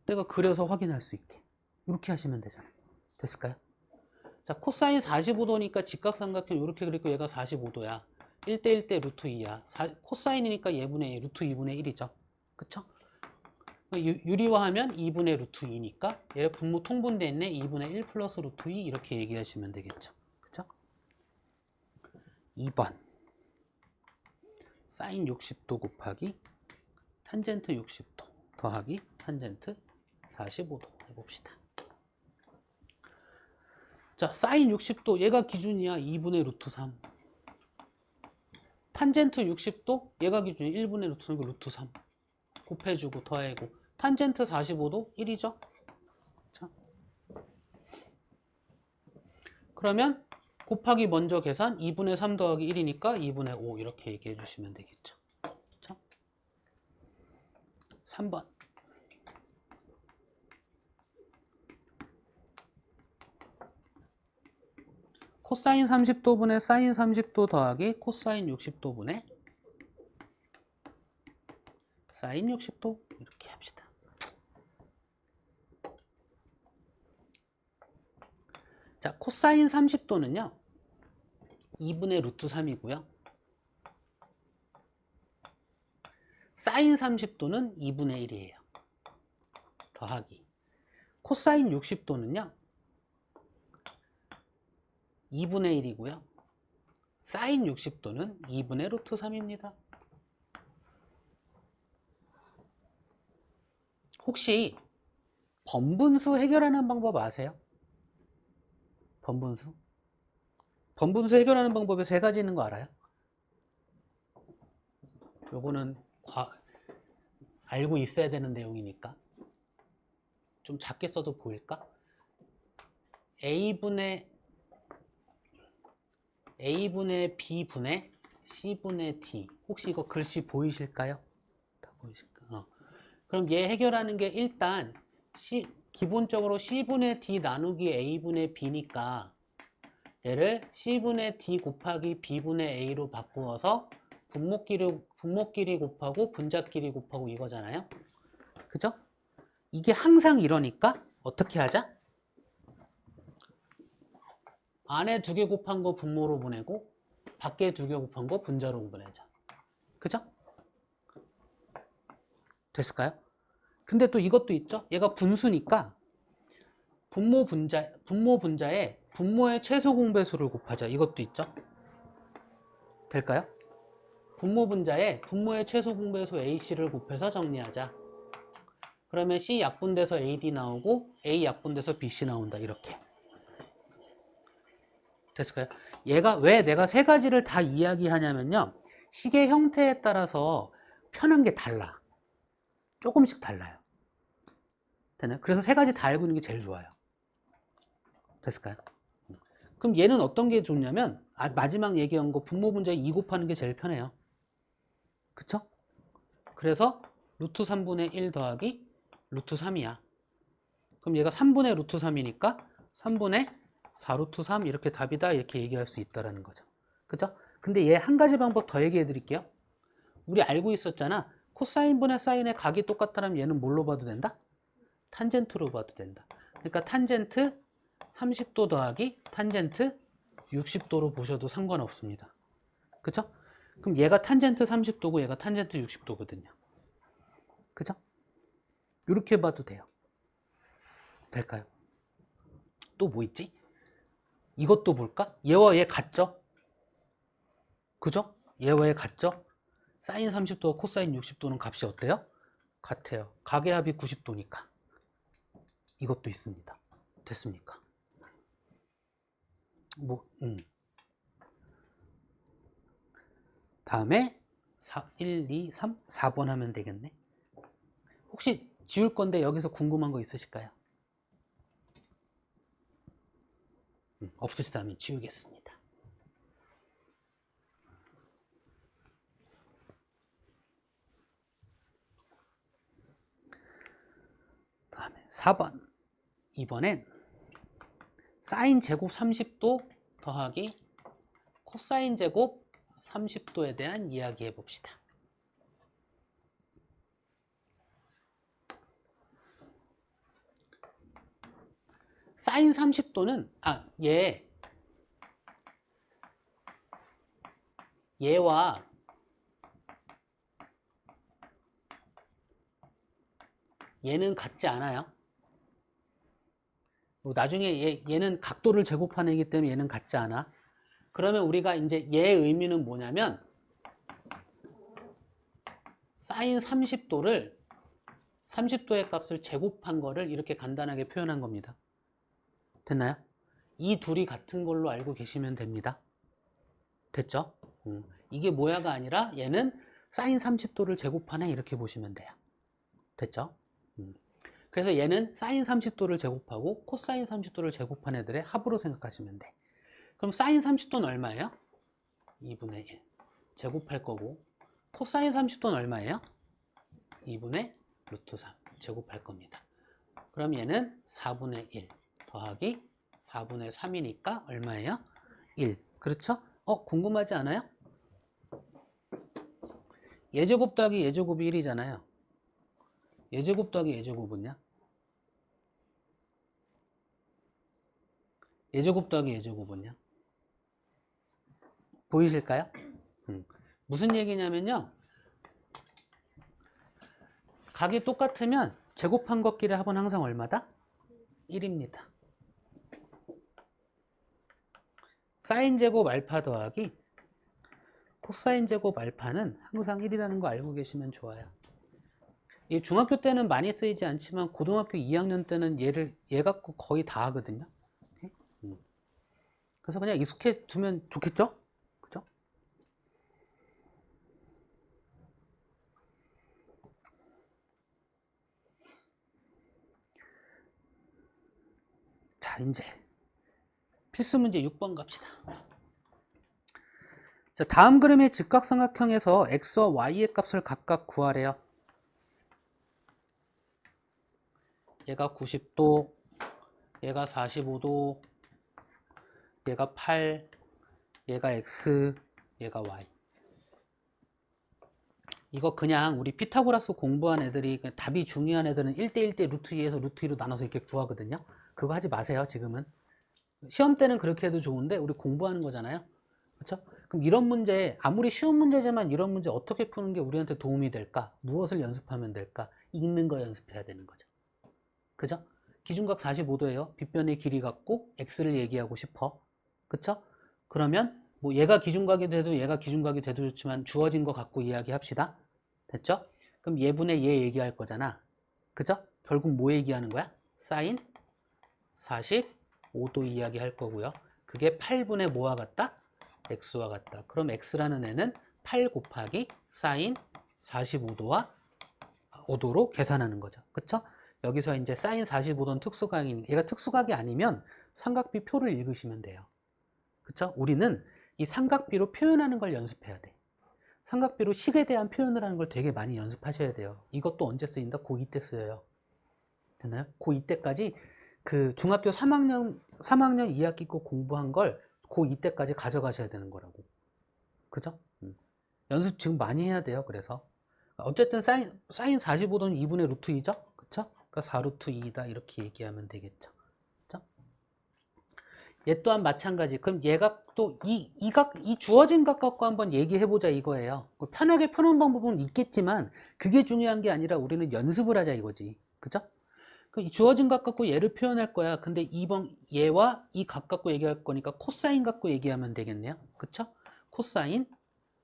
내가 그려서 확인할 수 있게. 이렇게 하시면 되잖아요. 됐을까요? 자, 코사인 45도니까 직각삼각형 이렇게 그리고 얘가 45도야. 1대 1대 루트 2야. 코사인이니까 얘분의 2, 루트 2분의 1이죠. 그쵸? 유리화하면 2분의 루트 2니까 얘를 분모 통분돼 있네. 2분의 1 플러스 루트 2 이렇게 얘기하시면 되겠죠. 그쵸? 2번 사인 60도 곱하기 탄젠트 60도 더하기 탄젠트 45도 해봅시다. 자, 사인 60도 얘가 기준이야. 2분의 루트 3. 탄젠트 60도 얘가 기준이 1분의 루트 3, 루트 3 곱해주고 더해고 탄젠트 45도 1이죠. 자, 그러면 곱하기 먼저 계산 2분의 3 더하기 1이니까 2분의 5 이렇게 얘기해 주시면 되겠죠. 자, 3번 코사인 30도분의 사인 30도 더하기 코사인 60도분의 사인 60도 이렇게 합시다. 자, 코사인 30도는요 2분의 루트 3이고요 사인 30도는 2분의 1이에요. 더하기 코사인 60도는요 2분의 1이고요 사인 60도는 2분의 루트 3입니다. 혹시 번분수 해결하는 방법 아세요? 번분수 해결하는 방법에 세 가지 있는 거 알아요? 요거는 알고 있어야 되는 내용이니까 좀 작게 써도 보일까? A분의 B분의 C분의 D 혹시 이거 글씨 보이실까요? 다 보이실까요? 그럼 얘 해결하는 게 일단 기본적으로 C분의 D 나누기 A분의 B니까 얘를 C분의 D 곱하기 B분의 A로 바꾸어서 분모끼리 곱하고 분자끼리 곱하고 이거잖아요. 그죠? 이게 항상 이러니까 어떻게 하자? 안에 2개 곱한 거 분모로 보내고 밖에 2개 곱한 거 분자로 보내자. 그죠? 됐을까요? 근데 또 이것도 있죠. 얘가 분수니까 분모 분자에 분모의 최소 공배수를 곱하자. 이것도 있죠. 될까요? 분모 분자에 분모의 최소 공배수 AC를 곱해서 정리하자. 그러면 C 약분돼서 AD 나오고 A 약분돼서 BC 나온다. 이렇게. 됐을까요? 얘가 왜 내가 세 가지를 다 이야기하냐면요. 시계 형태에 따라서 편한 게 달라. 조금씩 달라요. 되나요? 그래서 세 가지 다 알고 있는 게 제일 좋아요. 됐을까요? 그럼 얘는 어떤 게 좋냐면 마지막 얘기한 거 분모 분자에 2 곱하는 게 제일 편해요. 그쵸? 그래서 루트 3분의 1 더하기 루트 3이야. 그럼 얘가 3분의 루트 3이니까 3분의 4루트 3 이렇게 답이다 이렇게 얘기할 수 있다라는 거죠. 그쵸? 근데 얘 한 가지 방법 더 얘기해 드릴게요. 우리 알고 있었잖아. 코사인분의 사인의 각이 똑같다면 얘는 뭘로 봐도 된다? 탄젠트로 봐도 된다. 그러니까 탄젠트 30도 더하기 탄젠트 60도로 보셔도 상관없습니다. 그쵸? 그럼 얘가 탄젠트 30도고 얘가 탄젠트 60도거든요. 그죠? 이렇게 봐도 돼요. 될까요? 또 뭐 있지? 이것도 볼까? 얘와 얘 같죠? 그죠? 얘와 얘 같죠? 사인 30도와 코사인 60도는 값이 어때요? 같아요. 각의 합이 90도니까. 이것도 있습니다. 됐습니까? 다음에 1, 2, 3, 4번 하면 되겠네. 혹시 지울 건데 여기서 궁금한 거 있으실까요? 없으시다면 지우겠습니다. 다음에 4번. 이번엔 사인 제곱 30도 더하기 코사인 제곱 30도에 대한 이야기 해봅시다. 사인 30도는 얘와 얘는 같지 않아요. 나중에 얘는 각도를 제곱하는 애기 때문에 얘는 같지 않아. 그러면 우리가 이제 얘의 의미는 뭐냐면 사인 30도를 30도의 값을 제곱한 거를 이렇게 간단하게 표현한 겁니다. 됐나요? 이 둘이 같은 걸로 알고 계시면 됩니다. 됐죠? 이게 뭐야가 아니라 얘는 사인 30도를 제곱하네 이렇게 보시면 돼요. 됐죠? 그래서 얘는 사인 30도를 제곱하고 코사인 30도를 제곱한 애들의 합으로 생각하시면 돼. 그럼 사인 30도는 얼마예요? 2분의 1 제곱할 거고, 코사인 30도는 얼마예요? 2분의 루트 3 제곱할 겁니다. 그럼 얘는 4분의 1 더하기 4분의 3이니까 얼마예요? 1. 그렇죠? 궁금하지 않아요? 예제곱 더하기 예제곱이 1이잖아요. 예제곱 더하기 예제곱은요? 예제곱 더하기 예제곱은요? 보이실까요? 무슨 얘기냐면요. 각이 똑같으면 제곱한 것끼리 합은 항상 얼마다? 1입니다. 사인 제곱 알파 더하기 코사인 제곱 알파는 항상 1이라는 거 알고 계시면 좋아요. 이 중학교 때는 많이 쓰이지 않지만 고등학교 2학년 때는 얘 갖고 거의 다 하거든요. 그래서 그냥 익숙해 두면 좋겠죠? 그죠? 자, 이제 필수 문제 6번 갑시다. 자, 다음 그림의 직각삼각형에서 x와 y의 값을 각각 구하래요. 얘가 90도, 얘가 45도, 얘가 8, 얘가 x, 얘가 y. 이거 그냥 우리 피타고라스 공부한 애들이 답이 중요한 애들은 1대 1대 루트 2에서 루트 2로 나눠서 이렇게 구하거든요. 그거 하지 마세요, 지금은. 시험 때는 그렇게 해도 좋은데 우리 공부하는 거잖아요. 그렇죠? 그럼 이런 문제, 아무리 쉬운 문제지만 이런 문제 어떻게 푸는 게 우리한테 도움이 될까? 무엇을 연습하면 될까? 읽는 거 연습해야 되는 거죠. 그죠? 기준각 45도예요. 빗변의 길이 같고 x를 얘기하고 싶어. 그쵸? 그러면 뭐 얘가 기준각이 돼도 얘가 기준각이 돼도 좋지만 주어진 거 갖고 이야기합시다. 됐죠? 그럼 얘분의 얘 얘기할 거잖아. 그죠? 결국 뭐 얘기하는 거야? 사인 45도 이야기할 거고요. 그게 8분의 뭐와 같다? x와 같다. 그럼 x라는 애는 8 곱하기 사인 45도와 5도로 계산하는 거죠. 그쵸? 여기서 이제 사인 45도는 특수각이, 얘가 특수각이 아니면 삼각비 표를 읽으시면 돼요. 그쵸? 우리는 이 삼각비로 표현하는 걸 연습해야 돼. 삼각비로 식에 대한 표현을 하는 걸 되게 많이 연습하셔야 돼요. 이것도 언제 쓰인다? 고2 때 쓰여요. 되나요? 고2 때까지 그 중학교 3학년 2학기 거 공부한 걸 고2 때까지 가져가셔야 되는 거라고. 그죠? 연습 지금 많이 해야 돼요. 그래서 어쨌든 사인 45도는 2분의 루트 2죠? 그쵸? 그러니까 4루트 2이다 이렇게 얘기하면 되겠죠. 그쵸? 얘 또한 마찬가지. 그럼 얘가 또 이 주어진 각 갖고 한번 얘기해보자 이거예요. 편하게 푸는 방법은 있겠지만 그게 중요한 게 아니라 우리는 연습을 하자 이거지. 그죠? 이 주어진 각 갖고 얘를 표현할 거야. 근데 이번 얘와 이 각 갖고 얘기할 거니까 코사인 갖고 얘기하면 되겠네요. 그쵸? 코사인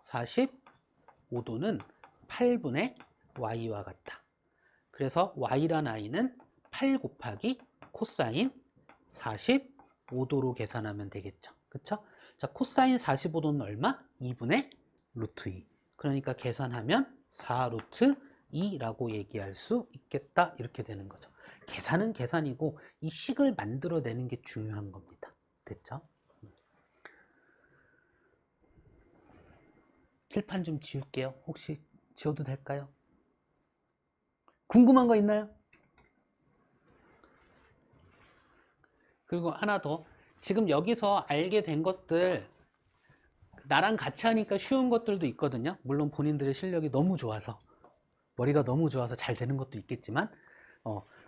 45도는 8분의 y와 같다. 그래서 y란 i는 8 곱하기 코사인 45도로 계산하면 되겠죠. 그쵸? 자, 코사인 45도는 얼마? 2분의 루트 2. 그러니까 계산하면 4루트 2라고 얘기할 수 있겠다. 이렇게 되는 거죠. 계산은 계산이고 이 식을 만들어내는 게 중요한 겁니다. 됐죠? 칠판 좀 지울게요. 혹시 지워도 될까요? 궁금한 거 있나요? 그리고 하나 더. 지금 여기서 알게 된 것들 나랑 같이 하니까 쉬운 것들도 있거든요. 물론 본인들의 실력이 너무 좋아서 머리가 너무 좋아서 잘 되는 것도 있겠지만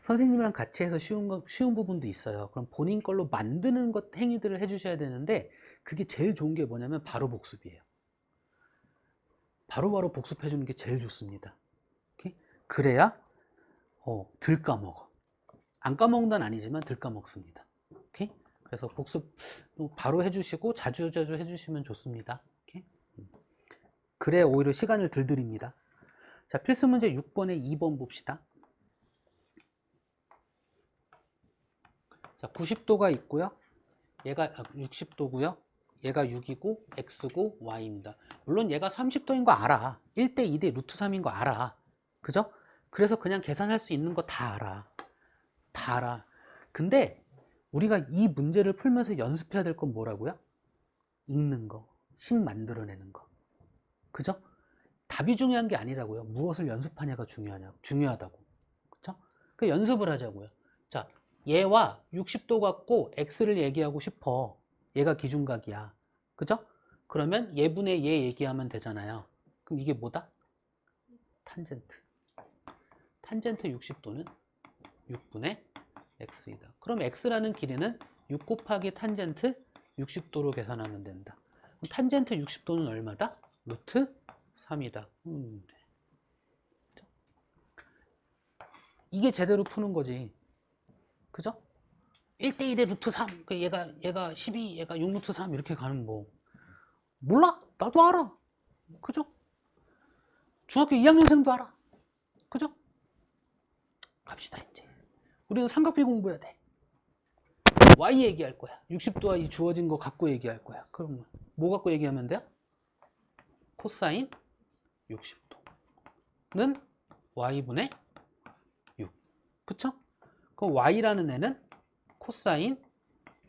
선생님이랑 같이 해서 쉬운 부분도 있어요. 그럼 본인 걸로 만드는 것 행위들을 해주셔야 되는데 그게 제일 좋은 게 뭐냐면 바로 복습이에요. 바로바로 복습해 주는 게 제일 좋습니다. 오케이? 그래야 덜 까먹어. 안 까먹는 건 아니지만 덜 까먹습니다. 오케이? 그래서 복습 바로 해주시고 자주 해주시면 좋습니다. 오케이? 그래 오히려 시간을 덜 들입니다. 자, 필수 문제 6번에 2번 봅시다. 자, 90도가 있고요. 얘가 60도고요. 얘가 6이고 x고 y입니다. 물론 얘가 30도인 거 알아. 1대 2대 루트 3인 거 알아. 그죠? 그래서 그냥 계산할 수 있는 거 다 알아. 다 알아. 근데 우리가 이 문제를 풀면서 연습해야 될 건 뭐라고요? 읽는 거, 식 만들어내는 거. 그죠? 답이 중요한 게 아니라고요. 무엇을 연습하냐가 중요하다고. 그죠? 그 연습을 하자고요. 자, 얘와 60도 갖고 x를 얘기하고 싶어. 얘가 기준각이야. 그죠? 그러면 얘분의 얘 얘기하면 되잖아요. 그럼 이게 뭐다? 탄젠트. 탄젠트 60도는 6분의 x이다. 그럼 x라는 길이는 6 곱하기 탄젠트 60도로 계산하면 된다. 그럼 탄젠트 60도는 얼마다? 루트 3이다. 이게 제대로 푸는 거지. 그죠? 1대1의 루트 3. 얘가 12, 얘가 6 루트 3 이렇게 가는 뭐. 몰라? 나도 알아. 그죠? 중학교 2학년생도 알아. 그죠? 갑시다, 이제. 우리는 삼각비 공부해야 돼. y 얘기할 거야. 60도와 이 주어진 거 갖고 얘기할 거야. 그럼 뭐 갖고 얘기하면 돼요? 코사인 60도는 y분의 6. 그쵸? 그럼 y라는 애는 코사인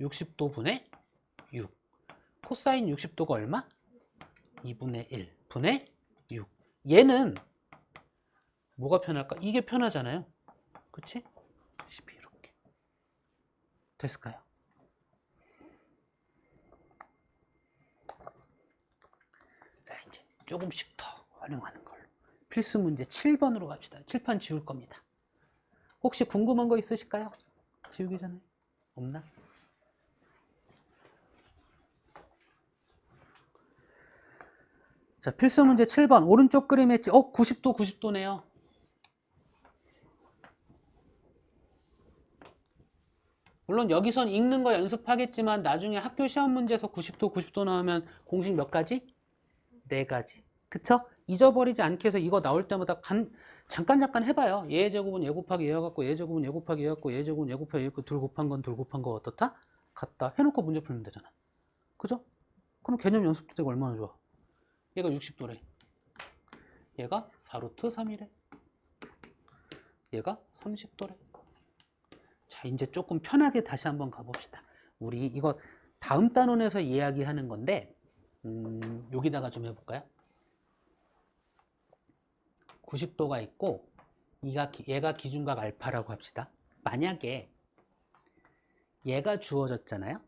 60도 분의 6. 코사인 60도가 얼마? 2분의 1 분의 6. 얘는 뭐가 편할까? 이게 편하잖아요. 그치? 12 이렇게. 됐을까요? 자, 이제 조금씩 더 활용하는 걸로. 필수 문제 7번으로 갑시다. 칠판 지울 겁니다. 혹시 궁금한 거 있으실까요? 지우기 전에? 없나? 자, 필수 문제 7번. 오른쪽 그림에 90도, 90도네요. 물론 여기선 읽는 거 연습하겠지만 나중에 학교 시험 문제에서 90도, 90도 나오면 공식 몇 가지? 4가지. 그쵸? 잊어버리지 않게 해서 이거 나올 때마다 잠깐 해봐요. 얘 제곱은 얘 곱하기 얘 갖고 얘 제곱은 얘 곱하기 얘 갖고 얘 제곱은 얘 곱하기 얘 갖고 둘 곱한 건 둘 곱한 거 어떻다? 같다 해놓고 문제 풀면 되잖아. 그죠? 그럼 개념 연습도 되고 얼마나 좋아. 얘가 60도래. 얘가 4루트 3이래. 얘가 30도래. 자, 이제 조금 편하게 다시 한번 가봅시다. 우리 이거 다음 단원에서 이야기하는 건데 여기다가 좀 해볼까요? 90도가 있고 얘가 기준각 알파라고 합시다. 만약에 얘가 주어졌잖아요.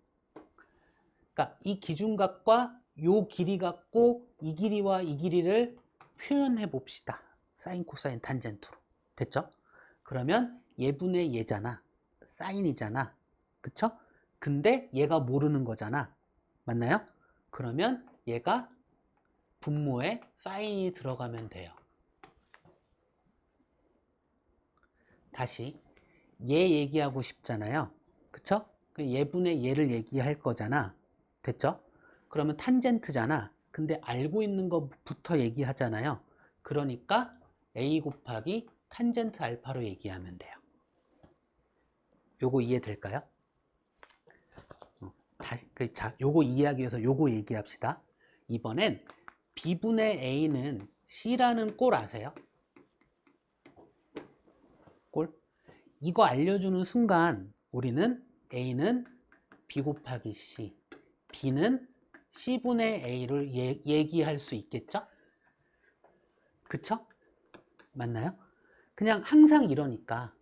그러니까 이 기준각과 요 길이 갖고 이 길이와 이 길이를 표현해 봅시다. 사인, 코사인, 탄젠트로. 됐죠? 그러면 얘분의 얘잖아. 사인이잖아. 그쵸? 근데 얘가 모르는 거잖아. 맞나요? 그러면 얘가 분모에 사인이 들어가면 돼요. 다시 얘 얘기하고 싶잖아요. 그쵸? 얘분의 얘를 얘기할 거잖아. 됐죠? 그러면 탄젠트잖아. 근데 알고 있는 것부터 얘기하잖아요. 그러니까 A 곱하기 탄젠트 알파로 얘기하면 돼요. 요거 이해될까요? 자, 요거 이해하기 위해서 요거 얘기합시다. 이번엔 B분의 A는 C라는 꼴 아세요? 꼴? 이거 알려주는 순간 우리는 A는 B 곱하기 C, B는 C분의 A를 얘기할 수 있겠죠? 그쵸? 맞나요? 그냥 항상 이러니까.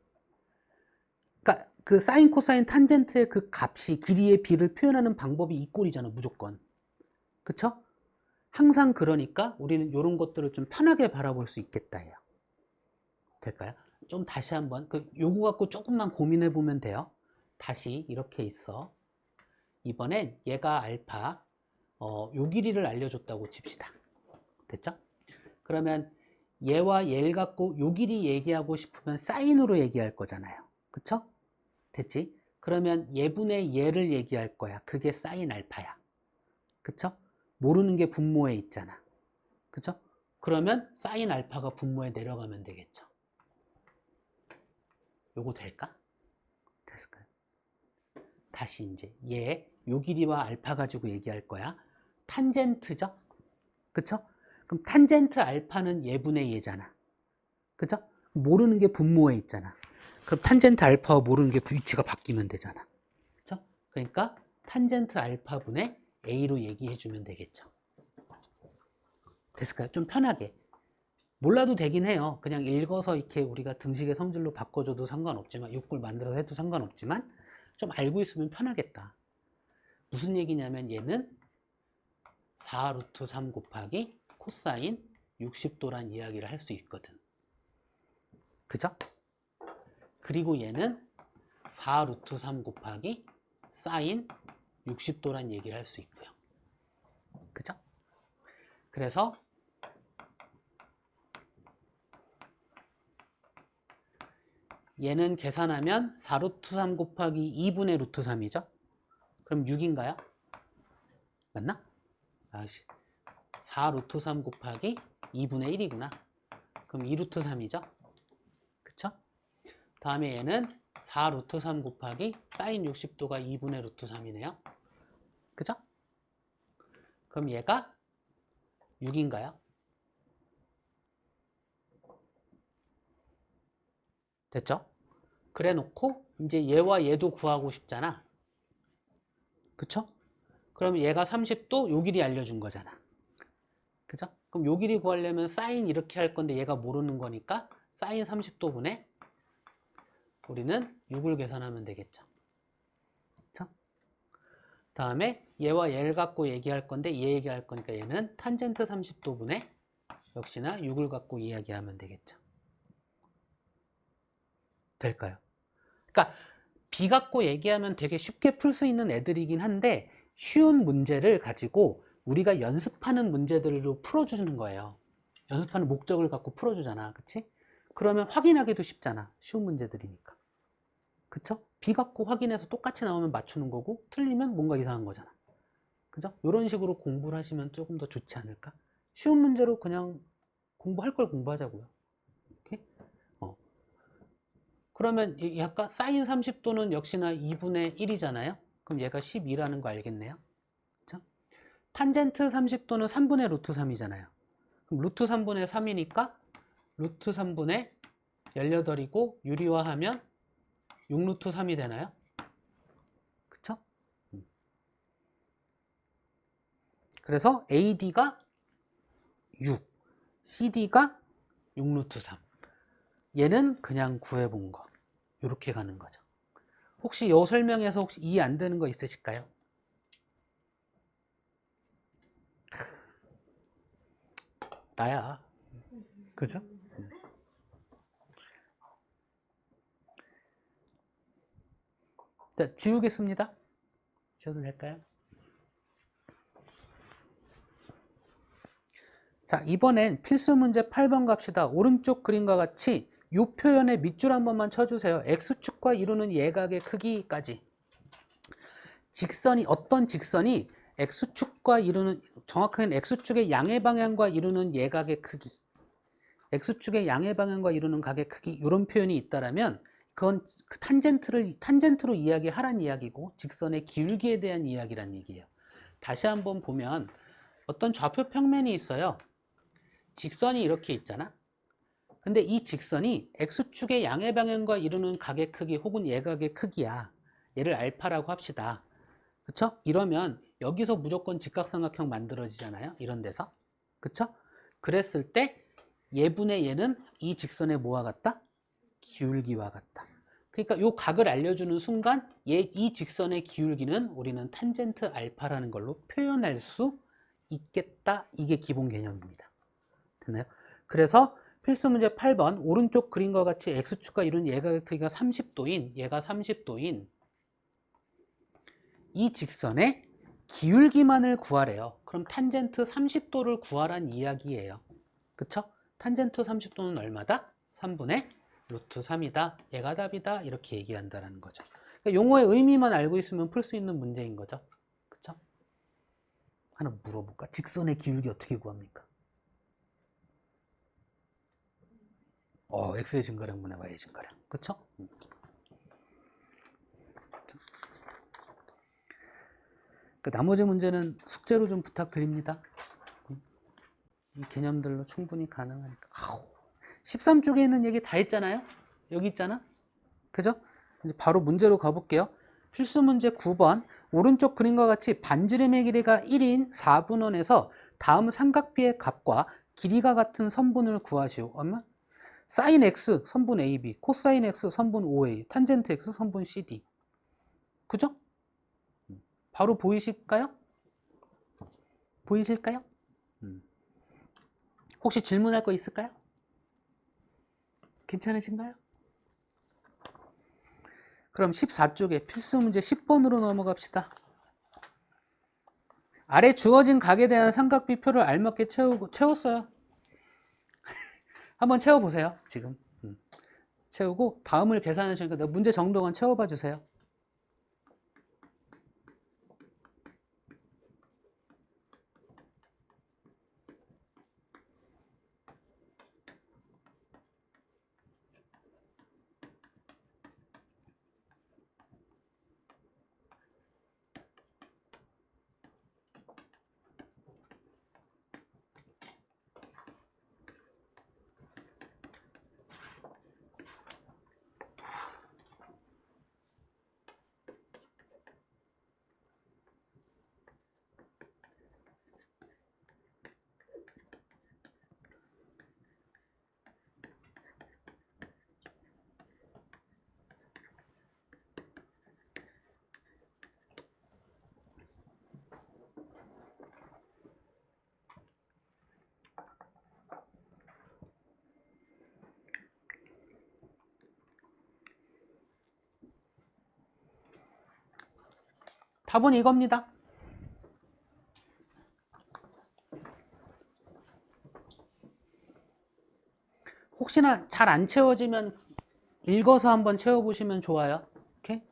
그러니까 그 사인, 코사인, 탄젠트의 그 값이 길이의 B를 표현하는 방법이 이 꼴이잖아, 무조건. 그쵸? 항상 그러니까 우리는 이런 것들을 좀 편하게 바라볼 수 있겠다 해요. 될까요? 좀 다시 한번 요거 갖고 조금만 고민해 보면 돼요. 다시 이렇게 있어. 이번엔 얘가 알파 요 길이를 알려줬다고 칩시다. 됐죠? 그러면 얘와 얘를 갖고 요 길이 얘기하고 싶으면 사인으로 얘기할 거잖아요. 그쵸? 됐지? 그러면 얘분의 얘를 얘기할 거야. 그게 사인 알파야. 그쵸? 모르는 게 분모에 있잖아. 그쵸? 그러면 사인 알파가 분모에 내려가면 되겠죠. 요거 될까? 됐을까요? 다시 이제 요 길이와 알파 가지고 얘기할 거야. 탄젠트죠? 그쵸? 그럼 탄젠트 알파는 얘분의 얘잖아. 그쵸? 모르는 게 분모에 있잖아. 그럼 탄젠트 알파와 모르는 게 위치가 바뀌면 되잖아. 그쵸? 그러니까 탄젠트 알파분의 A로 얘기해 주면 되겠죠. 됐을까요? 좀 편하게. 몰라도 되긴 해요. 그냥 읽어서 이렇게 우리가 등식의 성질로 바꿔줘도 상관없지만, 욕구를 만들어서 해도 상관없지만, 좀 알고 있으면 편하겠다. 무슨 얘기냐면 얘는 4루트 3 곱하기 코사인 60도란 이야기를 할 수 있거든. 그죠? 그리고 얘는 4루트 3 곱하기 사인 60도란 얘기를 할 수 있고요. 그죠? 그래서 얘는 계산하면 4루트 3 곱하기 2분의 루트 3이죠? 그럼 6인가요? 맞나? 4루트 3 곱하기 2분의 1이구나. 그럼 2루트 3이죠? 그쵸? 다음에 얘는 4루트 3 곱하기 사인 60도가 2분의 루트 3이네요. 그죠? 그럼 얘가 6인가요? 됐죠? 그래 놓고 이제 얘와 얘도 구하고 싶잖아. 그쵸? 그럼 얘가 30도 요 길이 알려준 거잖아. 그죠? 그럼 요 길이 구하려면 사인 이렇게 할 건데 얘가 모르는 거니까 사인 30도분에 우리는 6을 계산하면 되겠죠. 그쵸? 다음에 얘와 얘를 갖고 얘기할 건데 얘 얘기할 거니까 얘는 탄젠트 30도분에 역시나 6을 갖고 이야기하면 되겠죠. 될까요? 그러니까 B 갖고 얘기하면 되게 쉽게 풀 수 있는 애들이긴 한데 쉬운 문제를 가지고 우리가 연습하는 문제들로 풀어주는 거예요. 연습하는 목적을 갖고 풀어주잖아. 그치? 그러면 확인하기도 쉽잖아. 쉬운 문제들이니까. 그쵸? B 갖고 확인해서 똑같이 나오면 맞추는 거고 틀리면 뭔가 이상한 거잖아. 그죠? 이런 식으로 공부를 하시면 조금 더 좋지 않을까? 쉬운 문제로 그냥 공부할 걸 공부하자고요. 오케이? 그러면 약간 사인 30도는 역시나 2분의 1이잖아요. 그럼 얘가 12라는 거 알겠네요. 그쵸? 탄젠트 30도는 3분의 루트 3이잖아요. 그럼 루트 3분의 3이니까 루트 3분의 18이고 유리화하면 6루트 3이 되나요? 그쵸? 그래서 AD가 6, CD가 6루트 3. 얘는 그냥 구해본 거. 이렇게 가는 거죠. 혹시 이 설명에서 혹시 이해 안 되는 거 있으실까요? 나야. 그죠? 자, 지우겠습니다. 지워도 될까요? 자, 이번엔 필수 문제 8번 갑시다. 오른쪽 그림과 같이 이 표현의 밑줄 한 번만 쳐주세요. X축과 이루는 예각의 크기까지. 직선이, 어떤 직선이 X축과 이루는, 정확하게는 X축의 양의 방향과 이루는 예각의 크기, X축의 양의 방향과 이루는 각의 크기, 이런 표현이 있다라면 그건 탄젠트로 이야기하란 이야기고 직선의 기울기에 대한 이야기란 얘기예요. 다시 한번 보면 어떤 좌표 평면이 있어요. 직선이 이렇게 있잖아. 근데 이 직선이 X축의 양의 방향과 이루는 각의 크기 혹은 예각의 크기야. 얘를 알파라고 합시다. 그쵸? 이러면 여기서 무조건 직각삼각형 만들어지잖아요. 이런 데서. 그쵸? 그랬을 때 얘분의 얘는 이 직선의 뭐와 같다? 기울기와 같다. 그러니까 요 각을 알려주는 순간 이 직선의 기울기는 우리는 탄젠트 알파라는 걸로 표현할 수 있겠다. 이게 기본 개념입니다. 됐나요? 그래서 필수 문제 8번 오른쪽 그림과 같이 X축과 이룬 예각의 크기가 30도인 얘가 30도인 이 직선의 기울기만을 구하래요. 그럼 탄젠트 30도를 구하란 이야기예요. 그쵸? 탄젠트 30도는 얼마다? 3분의 루트 3이다. 얘가 답이다. 이렇게 얘기한다는 거죠. 그러니까 용어의 의미만 알고 있으면 풀 수 있는 문제인 거죠. 그쵸? 하나 물어볼까? 직선의 기울기 어떻게 구합니까? X의 증가량분의 Y의 증가량. 그쵸? 그 나머지 문제는 숙제로 좀 부탁드립니다. 이 개념들로 충분히 가능하니까. 13쪽에 있는 얘기 다 했잖아요? 여기 있잖아? 그죠? 이제 바로 문제로 가볼게요. 필수 문제 9번. 오른쪽 그림과 같이 반지름의 길이가 1인 4분원에서 다음 삼각비의 값과 길이가 같은 선분을 구하시오. 얼마? 사인 x 선분 AB, 코사인 x 선분 OA, 탄젠트 x 선분 CD. 그죠? 바로 보이실까요? 보이실까요? 혹시 질문할 거 있을까요? 괜찮으신가요? 그럼 14쪽에 필수 문제 10번으로 넘어갑시다. 아래 주어진 각에 대한 삼각비표를 알맞게 채웠어요. 한번 채워보세요. 지금 채우고 다음을 계산하시니까 문제 정도만 채워봐 주세요. 답은 이겁니다. 혹시나 잘 안 채워지면 읽어서 한번 채워보시면 좋아요. 오케이?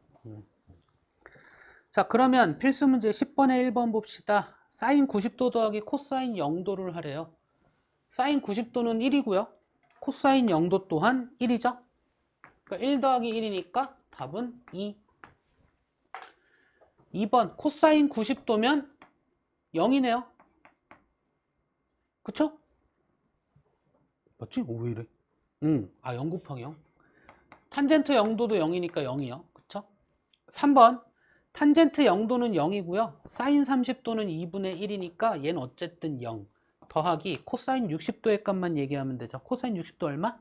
자, 그러면 필수 문제 10번에 1번 봅시다. 사인 90도 더하기 코사인 0도를 하래요. 사인 90도는 1이고요. 코사인 0도 또한 1이죠. 그러니까 1 더하기 1이니까 답은 2. 2번 코사인 90도면 0이네요. 그쵸? 맞지? 오, 왜 이래? 0 곱하기 0. 탄젠트 0도도 0이니까 0이요. 그쵸? 3번 탄젠트 0도는 0이고요. 사인 30도는 2분의 1이니까 얘는 어쨌든 0. 더하기 코사인 60도의 값만 얘기하면 되죠. 코사인 60도 얼마?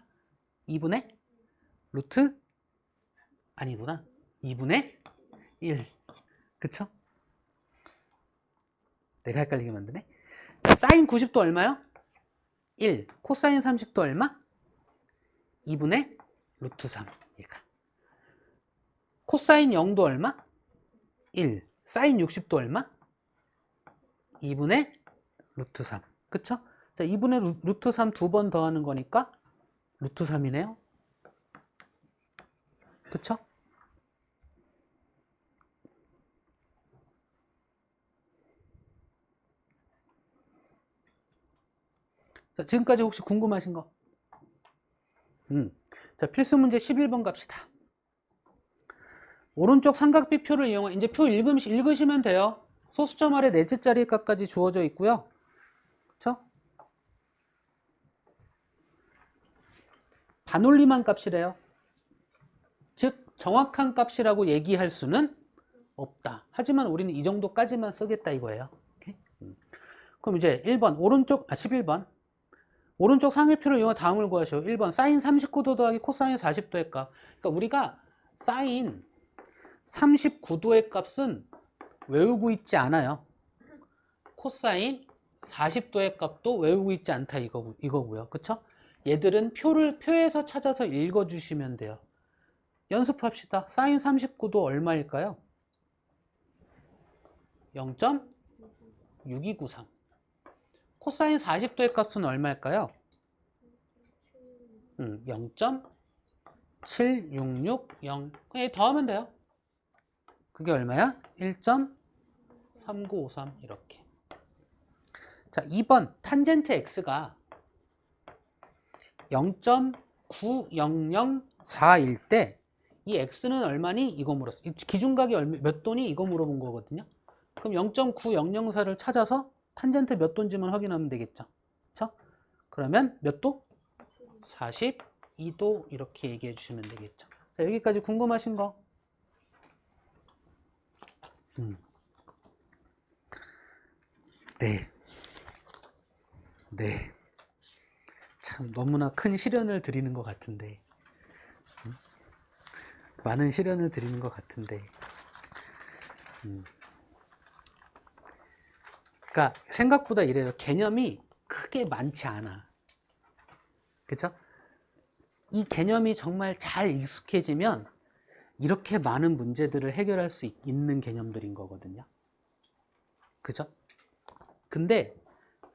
2분의 루트? 아니구나. 2분의 1. 그쵸? 내가 헷갈리게 만드네. 자, 사인 90도 얼마요? 1. 코사인 30도 얼마? 2분의 루트 3. 얘가. 코사인 0도 얼마? 1. 사인 60도 얼마? 2분의 루트 3. 그쵸? 자, 2분의 루트 3 두 번 더하는 거니까 루트 3이네요. 그쵸? 자, 지금까지 혹시 궁금하신 거? 자, 필수 문제 11번 갑시다. 오른쪽 삼각비표를 이용해 이제 표 읽으시면 돼요. 소수점 아래 넷째 자리 값까지 주어져 있고요. 그쵸? 반올림한 값이래요. 즉 정확한 값이라고 얘기할 수는 없다. 하지만 우리는 이 정도까지만 쓰겠다 이거예요. 오케이? 그럼 이제 1번 11번 오른쪽 상위표를 이용해 다음을 구하시오. 1번 사인 39도 더하기 코사인 40도의 값. 그러니까 우리가 사인 39도의 값은 외우고 있지 않아요. 코사인 40도의 값도 외우고 있지 않다 이거고요. 그쵸? 얘들은 표에서 찾아서 읽어주시면 돼요. 연습합시다. 사인 39도 얼마일까요? 0.6293. 코사인 40도의 값은 얼마일까요? 0.7660. 그냥 더하면 돼요. 그게 얼마야? 1.3953 이렇게. 자, 2번 탄젠트 x가 0.9004일 때 이 x는 얼마니? 이거 물었어. 기준각이 몇 도니? 이거 물어본 거거든요. 그럼 0.9004를 찾아서 탄젠트 몇 도인지만 확인하면 되겠죠. 그쵸? 그러면 몇 도? 42도 이렇게 얘기해 주시면 되겠죠. 자, 여기까지 궁금하신 거? 네. 네. 참 너무나 큰 시련을 드리는 것 같은데. 많은 시련을 드리는 것 같은데. 그러니까 생각보다 이래요. 개념이 크게 많지 않아. 그쵸? 이 개념이 정말 잘 익숙해지면 이렇게 많은 문제들을 해결할 수 있는 개념들인 거거든요. 그죠? 근데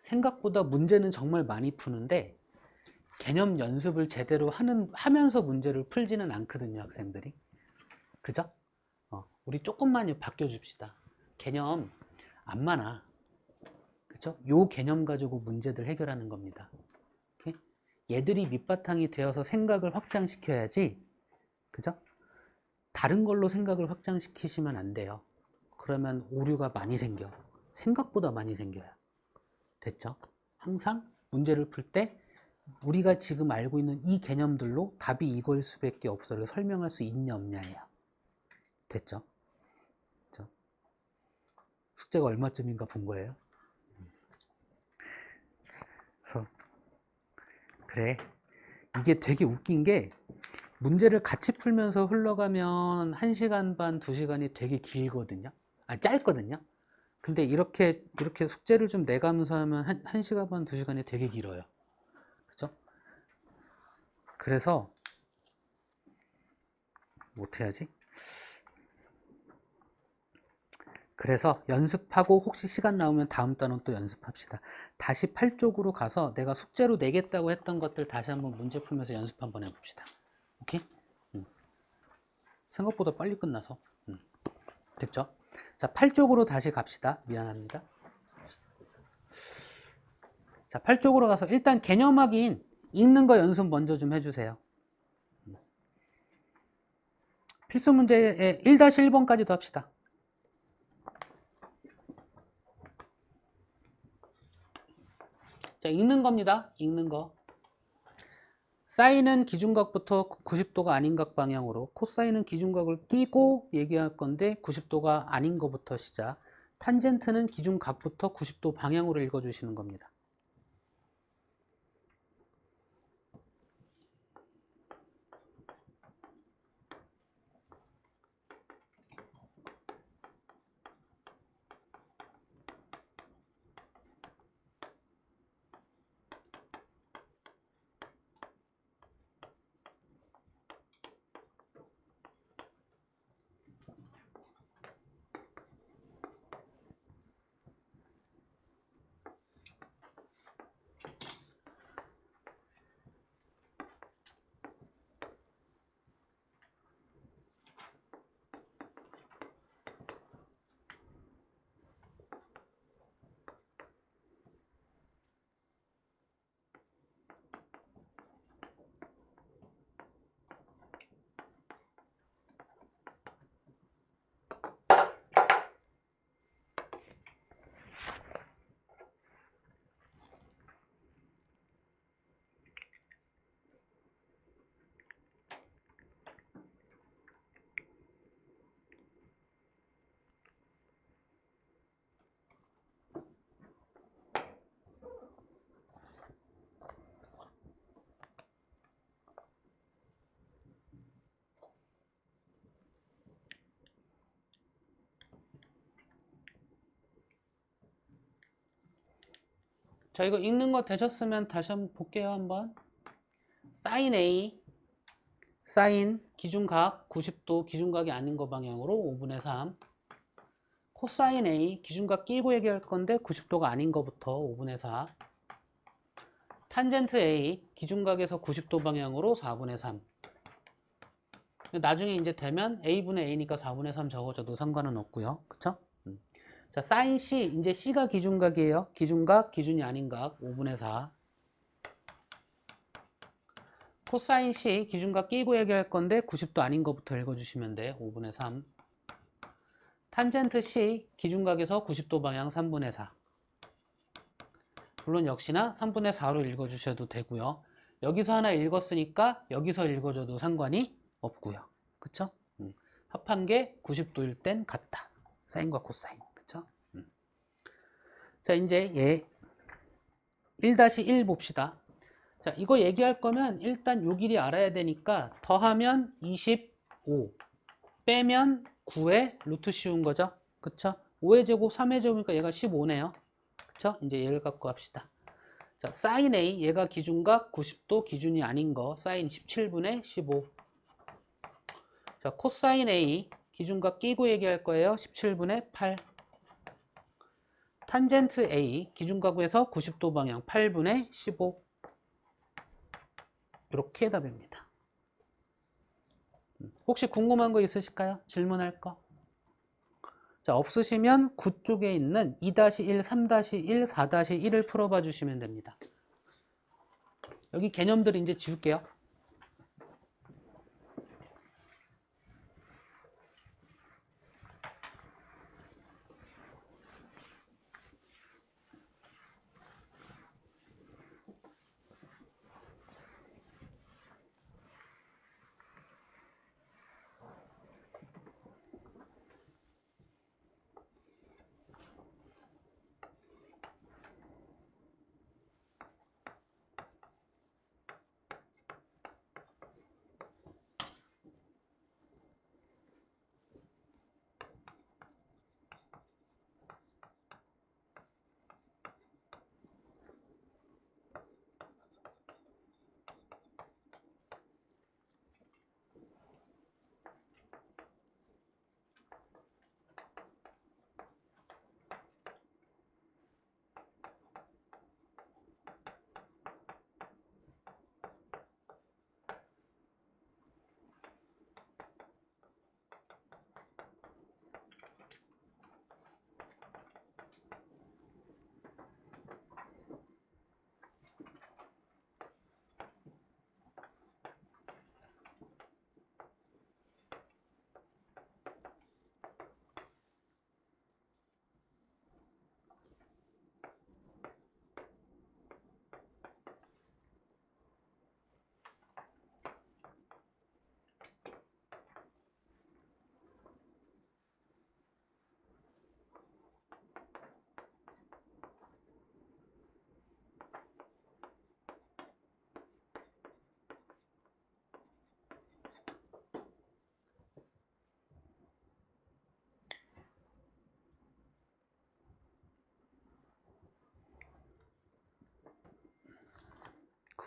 생각보다 문제는 정말 많이 푸는데 개념 연습을 제대로 하면서 문제를 풀지는 않거든요, 학생들이. 그죠? 우리 조금만 바뀌어줍시다. 개념 안 많아. 그죠? 요 개념 가지고 문제들 해결하는 겁니다. 오케이? 얘들이 밑바탕이 되어서 생각을 확장시켜야지. 그죠? 다른 걸로 생각을 확장시키시면 안 돼요. 그러면 오류가 많이 생겨. 생각보다 많이 생겨요. 됐죠? 항상 문제를 풀 때 우리가 지금 알고 있는 이 개념들로 답이 이거일 수밖에 없어를 설명할 수 있냐 없냐예요. 됐죠? 됐죠? 숙제가 얼마쯤인가 본 거예요. 그래서 그래, 이게 되게 웃긴 게 문제를 같이 풀면서 흘러가면 1시간 반, 2시간이 되게 길거든요. 짧거든요. 근데 이렇게 숙제를 좀 내가면서 하면 1시간 반, 2시간이 되게 길어요. 그죠? 그래서 못해야지. 그래서 연습하고 혹시 시간 나오면 다음 단원 또 연습합시다. 다시 8쪽으로 가서 내가 숙제로 내겠다고 했던 것들 다시 한번 문제 풀면서 연습 한번 해봅시다. 오케이? 생각보다 빨리 끝나서. 됐죠? 자, 8쪽으로 다시 갑시다. 미안합니다. 자, 8쪽으로 가서 일단 개념 확인, 읽는 거 연습 먼저 좀 해주세요. 필수 문제의 1-1번까지도 합시다. 자, 읽는 겁니다. 읽는 거. 사인은 기준각부터 90도가 아닌 각 방향으로, 코사인은 기준각을 끼고 얘기할 건데 90도가 아닌 것부터 시작. 탄젠트는 기준각부터 90도 방향으로 읽어주시는 겁니다. 자, 이거 읽는 거 되셨으면 다시 한번 볼게요. 한번. 사인 A, 사인 기준각 90도, 기준각이 아닌 거 방향으로 5분의 3. 코사인 A, 기준각 끼고 얘기할 건데 90도가 아닌 거부터 5분의 4. 탄젠트 A, 기준각에서 90도 방향으로 4분의 3. 나중에 이제 되면 A분의 A니까 4분의 3 적어줘도 상관은 없고요. 그쵸? 자, 사인 C, 이제 C가 기준각이에요. 기준각, 기준이 아닌 각 5분의 4. 코사인 C, 기준각 끼고 얘기할 건데 90도 아닌 것부터 읽어주시면 돼. 5분의 3. 탄젠트 C, 기준각에서 90도 방향 3분의 4. 물론 역시나 3분의 4로 읽어주셔도 되고요. 여기서 하나 읽었으니까 여기서 읽어줘도 상관이 없고요. 그쵸? 합한 게 90도일 땐 같다. 사인과 코사인. 그쵸? 자, 이제 얘 1-1 봅시다. 자, 이거 얘기할 거면 일단 요 길이 알아야 되니까 더하면 25, 빼면 9의 루트 씌운 거죠. 그쵸? 5의 제곱, 3의 제곱이니까 얘가 15네요. 그쵸? 이제 얘를 갖고 합시다. 자, 사인 A, 얘가 기준각 90도, 기준이 아닌 거, 사인 17분의 15. 자, 코사인 A, 기준각 끼고 얘기할 거예요. 17분의 8. 탄젠트 A, 기준각에서 90도 방향 8분의 15. 이렇게 답입니다. 혹시 궁금한 거 있으실까요? 질문할 거? 자, 없으시면 9 쪽에 있는 2-1, 3-1, 4-1을 풀어봐 주시면 됩니다. 여기 개념들 이제 지울게요.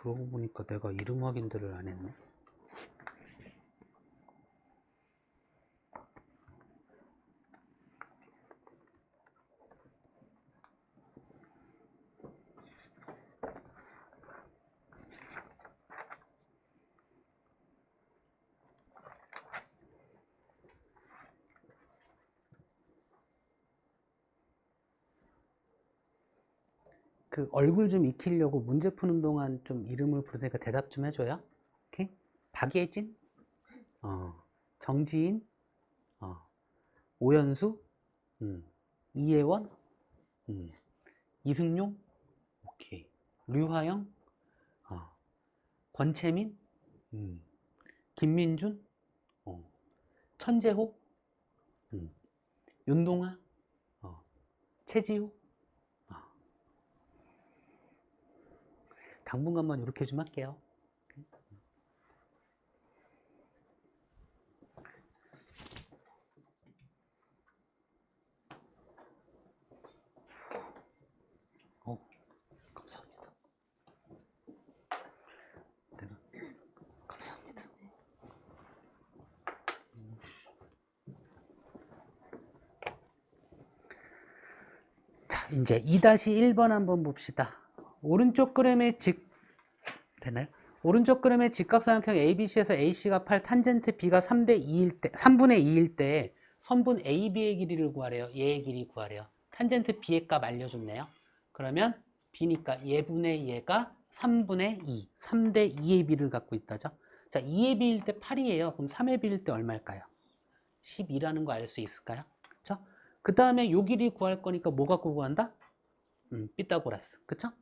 그러고 보니까 내가 이름 확인들을 안 했네. 그 얼굴 좀 익히려고 문제 푸는 동안 좀 이름을 부르니까 대답 좀 해줘요. 오케이? 박예진, 정지인, 오연수, 이혜원, 이승용, 오케이. 류화영, 권채민, 김민준, 천재호, 윤동아, 최지우. 당분간만 이렇게 좀 할게요. 감사합니다. 내가 감사합니다. 자, 이제 2-1번 한번 봅시다. 오른쪽 그림의 되나요? 오른쪽 그림의 직각삼각형 ABC에서 AC가 8, 탄젠트 B가 3분의 2일 때 선분 AB의 길이를 구하래요. 얘의 길이 구하래요. 탄젠트 B의 값 알려줬네요. 그러면 B니까 얘분의 얘가 3분의 2, 3대 2의 B를 갖고 있다죠. 자, 2의 B일 때 8이에요. 그럼 3의 B일 때 얼마일까요? 12라는 거 알 수 있을까요? 그쵸? 그 다음에 요 길이 구할 거니까 뭐 갖고 구한다? 피타고라스. 그쵸?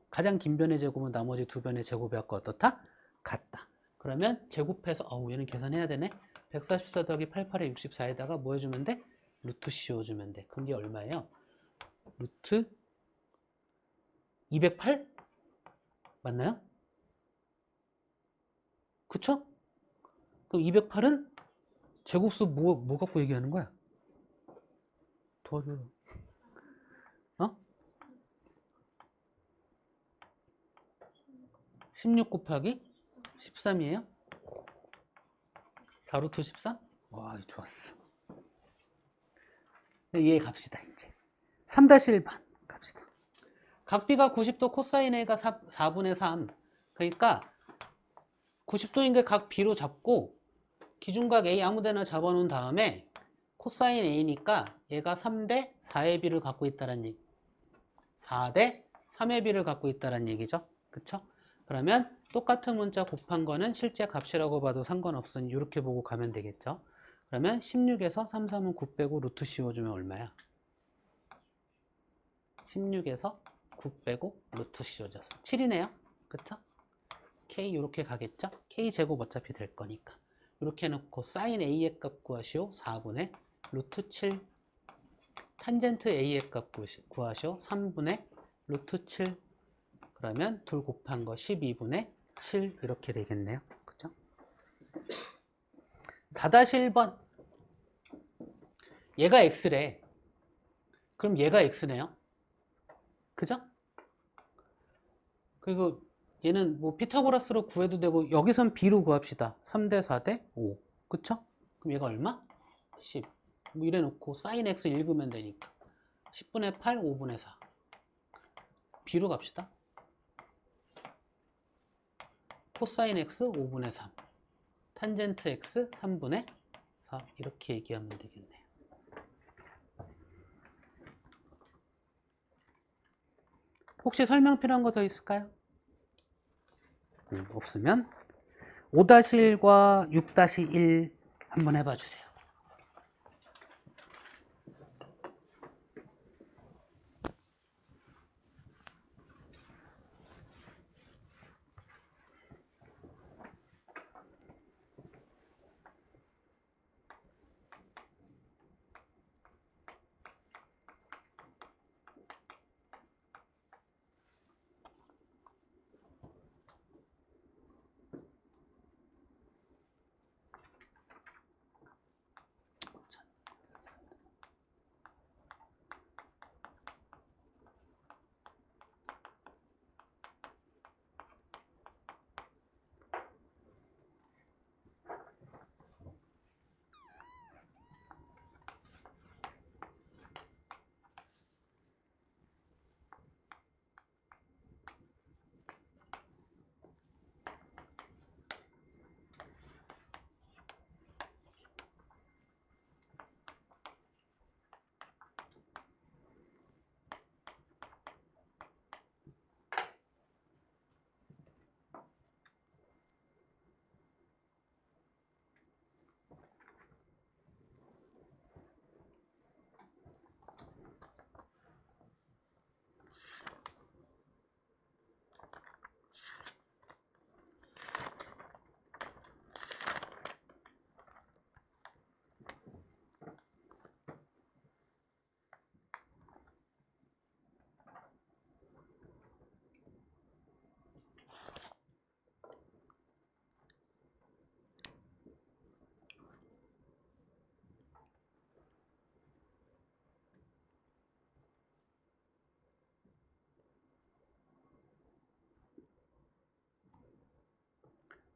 가장 긴 변의 제곱은 나머지 두 변의 제곱이 아까 어떻다? 같다. 그러면 제곱해서 얘는 계산해야 되네. 144 더하기 88에 64에다가 뭐 해주면 돼? 루트 씌워주면 돼. 그럼 이게 얼마예요? 루트 208? 맞나요? 그쵸? 그럼 208은 제곱수 뭐 갖고 얘기하는 거야? 도와줘요. 16 곱하기 13이에요? 4루트 13? 와, 좋았어. 얘 갑시다, 이제. 3-1번 갑시다. 각 B가 90도 코사인 A가 4분의 3. 그러니까 90도인 게 각 B로 잡고 기준각 A 아무데나 잡아놓은 다음에 코사인 A니까 얘가 3대 4의 B를 갖고 있다는 얘기. 4대 3의 B를 갖고 있다는 얘기죠. 그쵸? 그러면 똑같은 문자 곱한 거는 실제 값이라고 봐도 상관없으니 이렇게 보고 가면 되겠죠. 그러면 16에서 3, 3은 9 빼고 루트 씌워주면 얼마야? 16에서 9 빼고 루트 씌워줘서 7이네요. 그쵸? K 이렇게 가겠죠? K 제곱 어차피 될 거니까 이렇게 해놓고 사인 A의 값 구하시오. 4분의 루트 7 탄젠트 A의 값 구하시오. 3분의 루트 7 그러면 둘 곱한 거 12분의 7 이렇게 되겠네요. 그죠? 4-1번 얘가 X래. 그럼 얘가 X네요. 그죠? 그리고 얘는 뭐 피타고라스로 구해도 되고 여기선 B로 구합시다. 3대 4대 5. 그쵸? 그럼 얘가 얼마? 10. 뭐 이래 놓고 사인 X 읽으면 되니까 10분의 8, 5분의 4. B로 갑시다. 코사인 X 5분의 3. 탄젠트 X 3분의 4. 이렇게 얘기하면 되겠네요. 혹시 설명 필요한 거 더 있을까요? 없으면 5-1과 6-1 한번 해봐 주세요.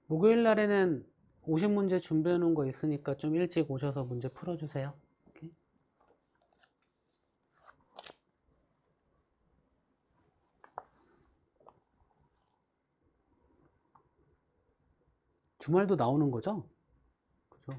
목요일 날에는 50문제 준비해 놓은 거 있으니까 좀 일찍 오셔서 문제 풀어주세요. 오케이? 주말도 나오는 거죠? 그죠?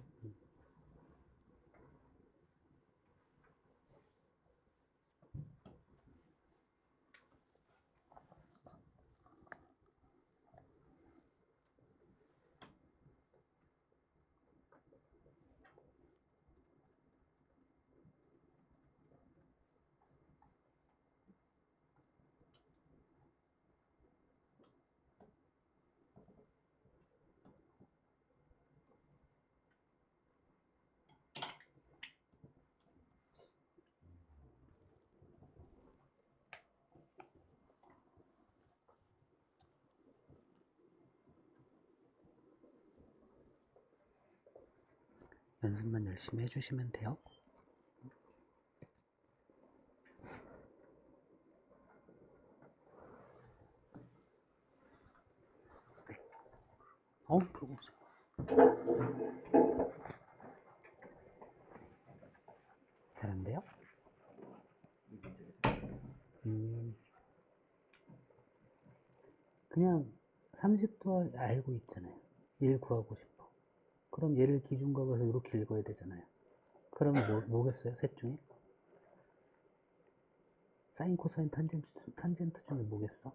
연습만 열심히 해주시면 돼요. 네. 그러고 오세요. 잘한대요? 그냥 30도 알고 있잖아요. 1 구하고 싶어. 그럼 얘를 기준각으로 해서 이렇게 읽어야 되잖아요. 그럼 뭐겠어요? 셋 중에? 사인, 코사인, 탄젠트 중에 뭐겠어?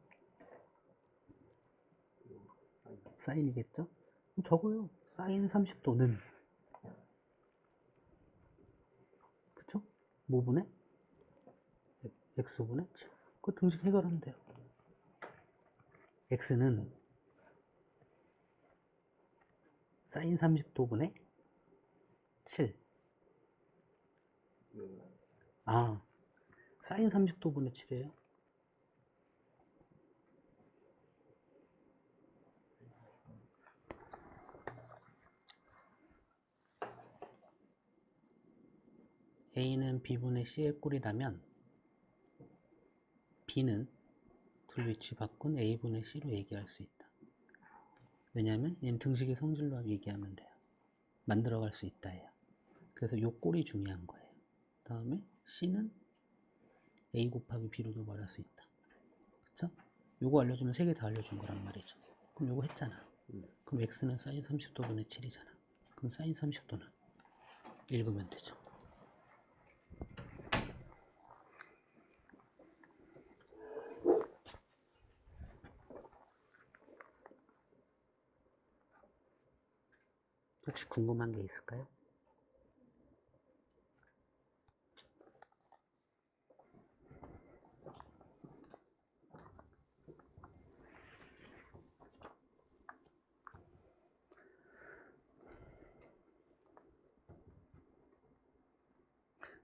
사인이겠죠? 그럼 적어요. 사인 30도는 그쵸? 뭐분의? x분의 7. 그 등식 해결하면 돼요. x는 사인 30도분의 7. 아, 사인 30도분의 7이에요. A는 B분의 C의 꼴이라면 B는 둘 위치 바꾼 A분의 C로 얘기할 수 있다. 왜냐하면 얘는 등식의 성질로 얘기하면 돼요. 만들어갈 수 있다 해요. 그래서 요 꼴이 중요한 거예요. 다음에 C는 A 곱하기 B로도 말할 수 있다. 그쵸? 요거 알려주면 3개 다 알려준 거란 말이죠. 그럼 요거 했잖아. 그럼 X는 사인 30도분의 7이잖아. 그럼 사인 30도는 읽으면 되죠. 혹시 궁금한 게 있을까요?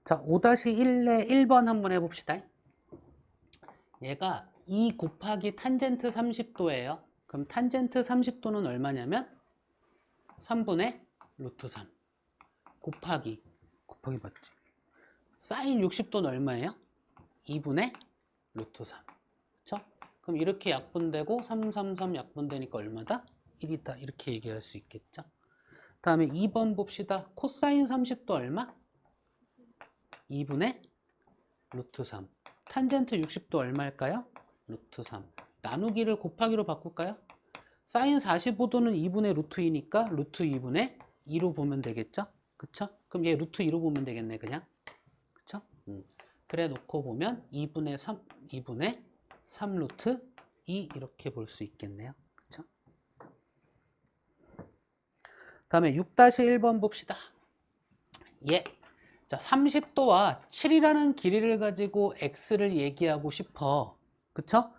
자, 5-1의 1번 한번 해봅시다. 얘가 2 곱하기 탄젠트 30도예요. 그럼 탄젠트 30도는 얼마냐면 3분의 루트 3 곱하기 맞지? 사인 60도는 얼마예요? 2분의 루트 3. 그쵸? 그럼 이렇게 약분되고 3, 3, 3 약분되니까 얼마다? 1이다. 이렇게 얘기할 수 있겠죠? 다음에 2번 봅시다. 코사인 30도 얼마? 2분의 루트 3. 탄젠트 60도 얼마일까요? 루트 3. 나누기를 곱하기로 바꿀까요? 사인 45도는 2분의 루트 2니까 루트 2분의 2로 보면 되겠죠? 그쵸? 그럼 얘 루트 2로 보면 되겠네, 그냥. 그쵸? 그래 놓고 보면 2분의 3 루트 2 이렇게 볼 수 있겠네요. 그쵸? 다음에 6-1번 봅시다. 예. 자, 30도와 7이라는 길이를 가지고 x를 얘기하고 싶어. 그쵸?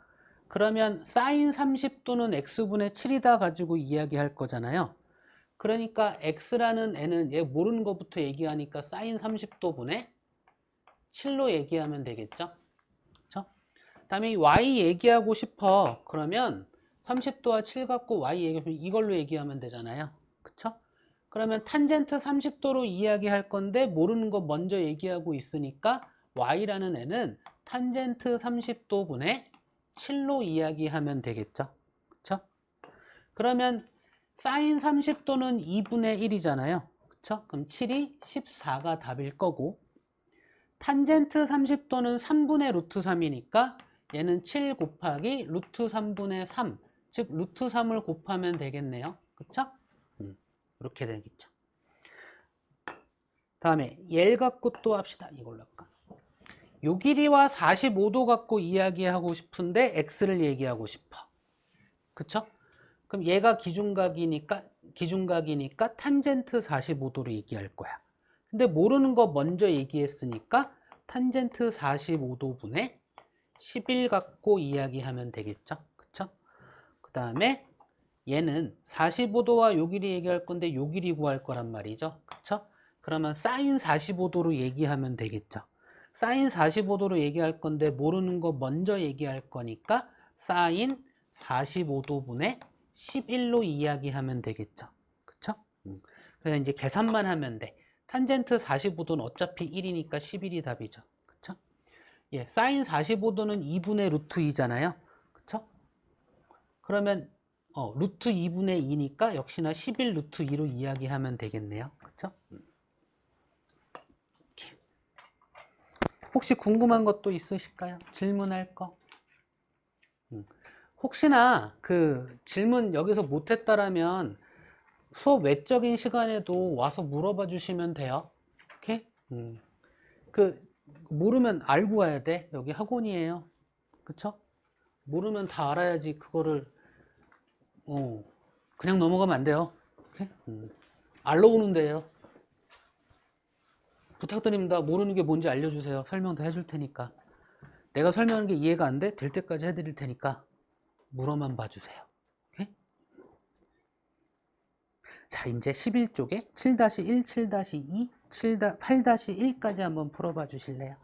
그러면 사인 30도는 x분의 7이다 가지고 이야기할 거잖아요. 그러니까 x라는 애는 얘 모르는 것부터 얘기하니까 사인 30도분의 7로 얘기하면 되겠죠? 그쵸? 다음에 y 얘기하고 싶어. 그러면 30도와 7 갖고 y 얘기하면 이걸로 얘기하면 되잖아요. 그쵸? 그러면 탄젠트 30도로 이야기할 건데 모르는 거 먼저 얘기하고 있으니까 y라는 애는 탄젠트 30도분의 7로 이야기하면 되겠죠. 그쵸? 그러면 사인 30도는 2분의 1이잖아요. 그쵸? 그럼 7이 14가 답일 거고, 탄젠트 30도는 3분의 루트 3이니까 얘는 7 곱하기 루트 3분의 3, 즉 루트 3을 곱하면 되겠네요. 그쵸? 이렇게 되겠죠. 다음에 얘 갖고 또 합시다. 이걸로 할까? 요 길이와 45도 갖고 이야기하고 싶은데 x를 얘기하고 싶어. 그쵸? 그럼 얘가 기준각이니까 탄젠트 45도로 얘기할 거야. 근데 모르는 거 먼저 얘기했으니까 탄젠트 45도분의 11 갖고 이야기하면 되겠죠. 그쵸? 그 다음에 얘는 45도와 요 길이 얘기할 건데 요 길이 구할 거란 말이죠. 그쵸? 그러면 사인 45도로 얘기하면 되겠죠. 사인 45도로 얘기할 건데 모르는 거 먼저 얘기할 거니까 사인 45도분의 11로 이야기하면 되겠죠. 그쵸? 그래서 이제 계산만 하면 돼. 탄젠트 45도는 어차피 1이니까 11이 답이죠. 그쵸? 예, 사인 45도는 2분의 루트 2잖아요. 그쵸? 그러면 루트 2분의 2니까 역시나 11 루트 2로 이야기하면 되겠네요. 그쵸? 혹시 궁금한 것도 있으실까요? 질문할 거? 혹시나 그 질문 여기서 못했다라면 수업 외적인 시간에도 와서 물어봐 주시면 돼요. 오케이? 그 모르면 알고 와야 돼. 여기 학원이에요. 그쵸? 모르면 다 알아야지 그거를 그냥 넘어가면 안 돼요. 오케이? 알러 오는 데요. 부탁드립니다. 모르는 게 뭔지 알려주세요. 설명 다 해줄 테니까. 내가 설명하는 게 이해가 안 돼? 될 때까지 해드릴 테니까 물어만 봐주세요. 오케이? 자, 이제 11쪽에 7-1, 7-2, 8-1까지 한번 풀어봐 주실래요?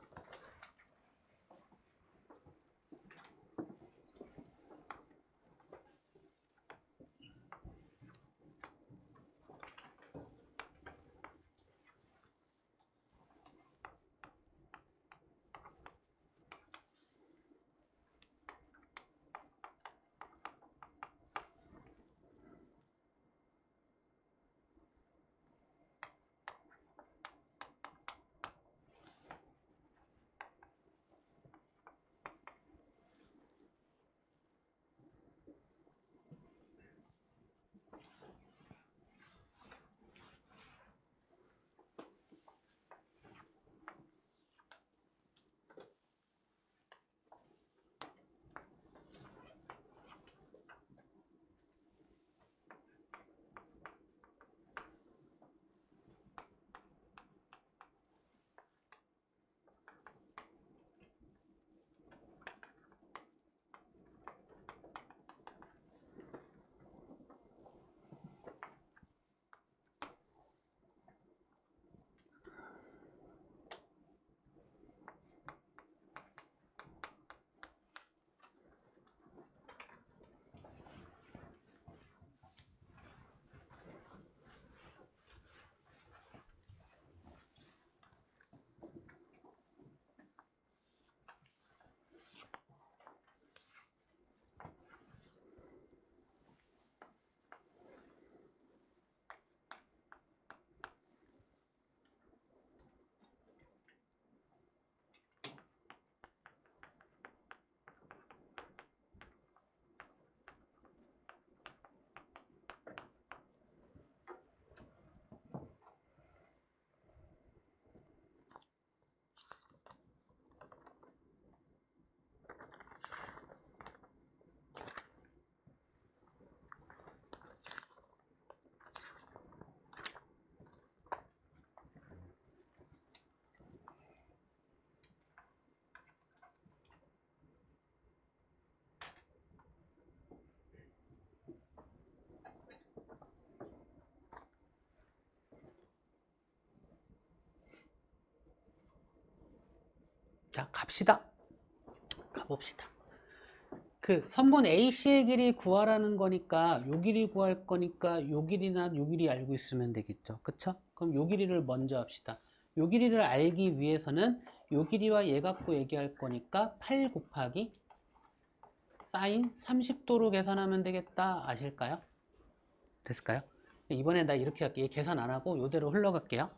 자, 갑시다. 가봅시다. 그 선분 AC의 길이 구하라는 거니까 요 길이 구할 거니까 요 길이나 요 길이 알고 있으면 되겠죠. 그쵸? 그럼 요 길이를 먼저 합시다. 요 길이를 알기 위해서는 요 길이와 얘 갖고 얘기할 거니까 8 곱하기 사인 30도로 계산하면 되겠다. 아실까요? 됐을까요? 이번에 나 이렇게 할게. 얘 계산 안 하고 이대로 흘러갈게요.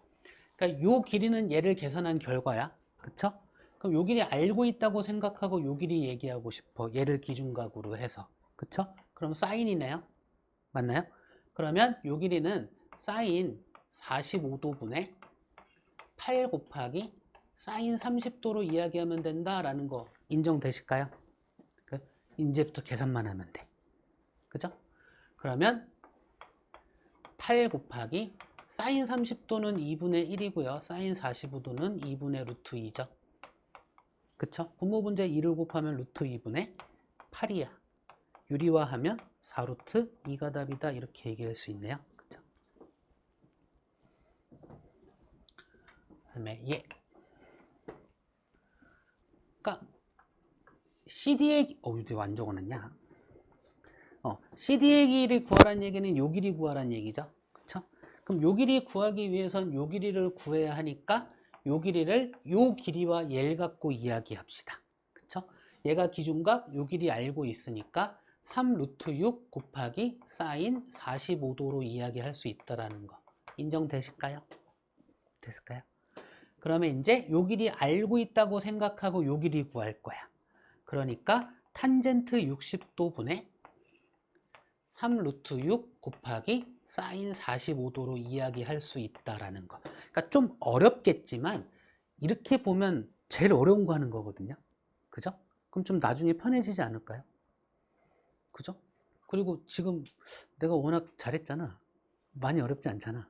그러니까 요 길이는 얘를 계산한 결과야. 그쵸? 그럼 요 길이 알고 있다고 생각하고 요 길이 얘기하고 싶어. 얘를 기준각으로 해서. 그쵸? 그럼 사인이네요. 맞나요? 그러면 요 길이는 사인 45도분의 8 곱하기 사인 30도로 이야기하면 된다라는 거 인정되실까요? 이제부터 계산만 하면 돼. 그죠? 그러면 8 곱하기 사인 30도는 2분의 1이고요. 사인 45도는 2분의 루트 2죠. 그쵸? 분모분자 2를 곱하면 루트 2분의 8이야. 유리화하면 4루트 2가 답이다. 이렇게 얘기할 수 있네요. 그쵸? 그다음에 얘. 그러니까 CD의 이거 안 적어놨냐? CD의 길이 구하라는 얘기는 요 길이 구하라는 얘기죠. 그쵸? 그럼 요 길이 구하기 위해선 요 길이를 구해야 하니까 요 길이를 요 길이와 얘를 갖고 이야기합시다. 그쵸? 얘가 기준각, 요 길이 알고 있으니까 3 루트 6 곱하기 사인 45도로 이야기할 수 있다라는 거 인정되실까요? 됐을까요? 그러면 이제 요 길이 알고 있다고 생각하고 요 길이 구할 거야. 그러니까 탄젠트 60도 분의 3 루트 6 곱하기 사인 45도로 이야기할 수 있다라는 거. 그러니까 좀 어렵겠지만 이렇게 보면 제일 어려운 거 하는 거거든요. 그죠? 그럼 좀 나중에 편해지지 않을까요? 그죠? 그리고 지금 내가 워낙 잘했잖아. 많이 어렵지 않잖아.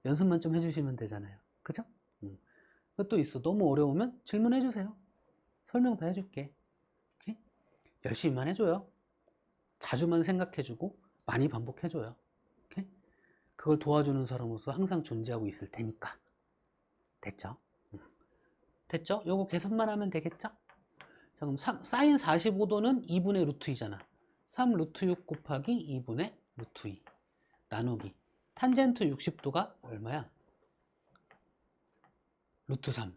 연습만 좀 해주시면 되잖아요. 그죠? 그것도 있어. 너무 어려우면 질문해 주세요. 설명 다 해줄게. 오케이? 열심히만 해줘요. 자주만 생각해주고 많이 반복해줘요. 오케이? 그걸 도와주는 사람으로서 항상 존재하고 있을 테니까. 됐죠? 됐죠? 요거 계산만 하면 되겠죠? 자, 그럼 사인 45도는 2분의 루트 2잖아. 3 루트 6 곱하기 2분의 루트 2 나누기 탄젠트 60도가 얼마야? 루트 3.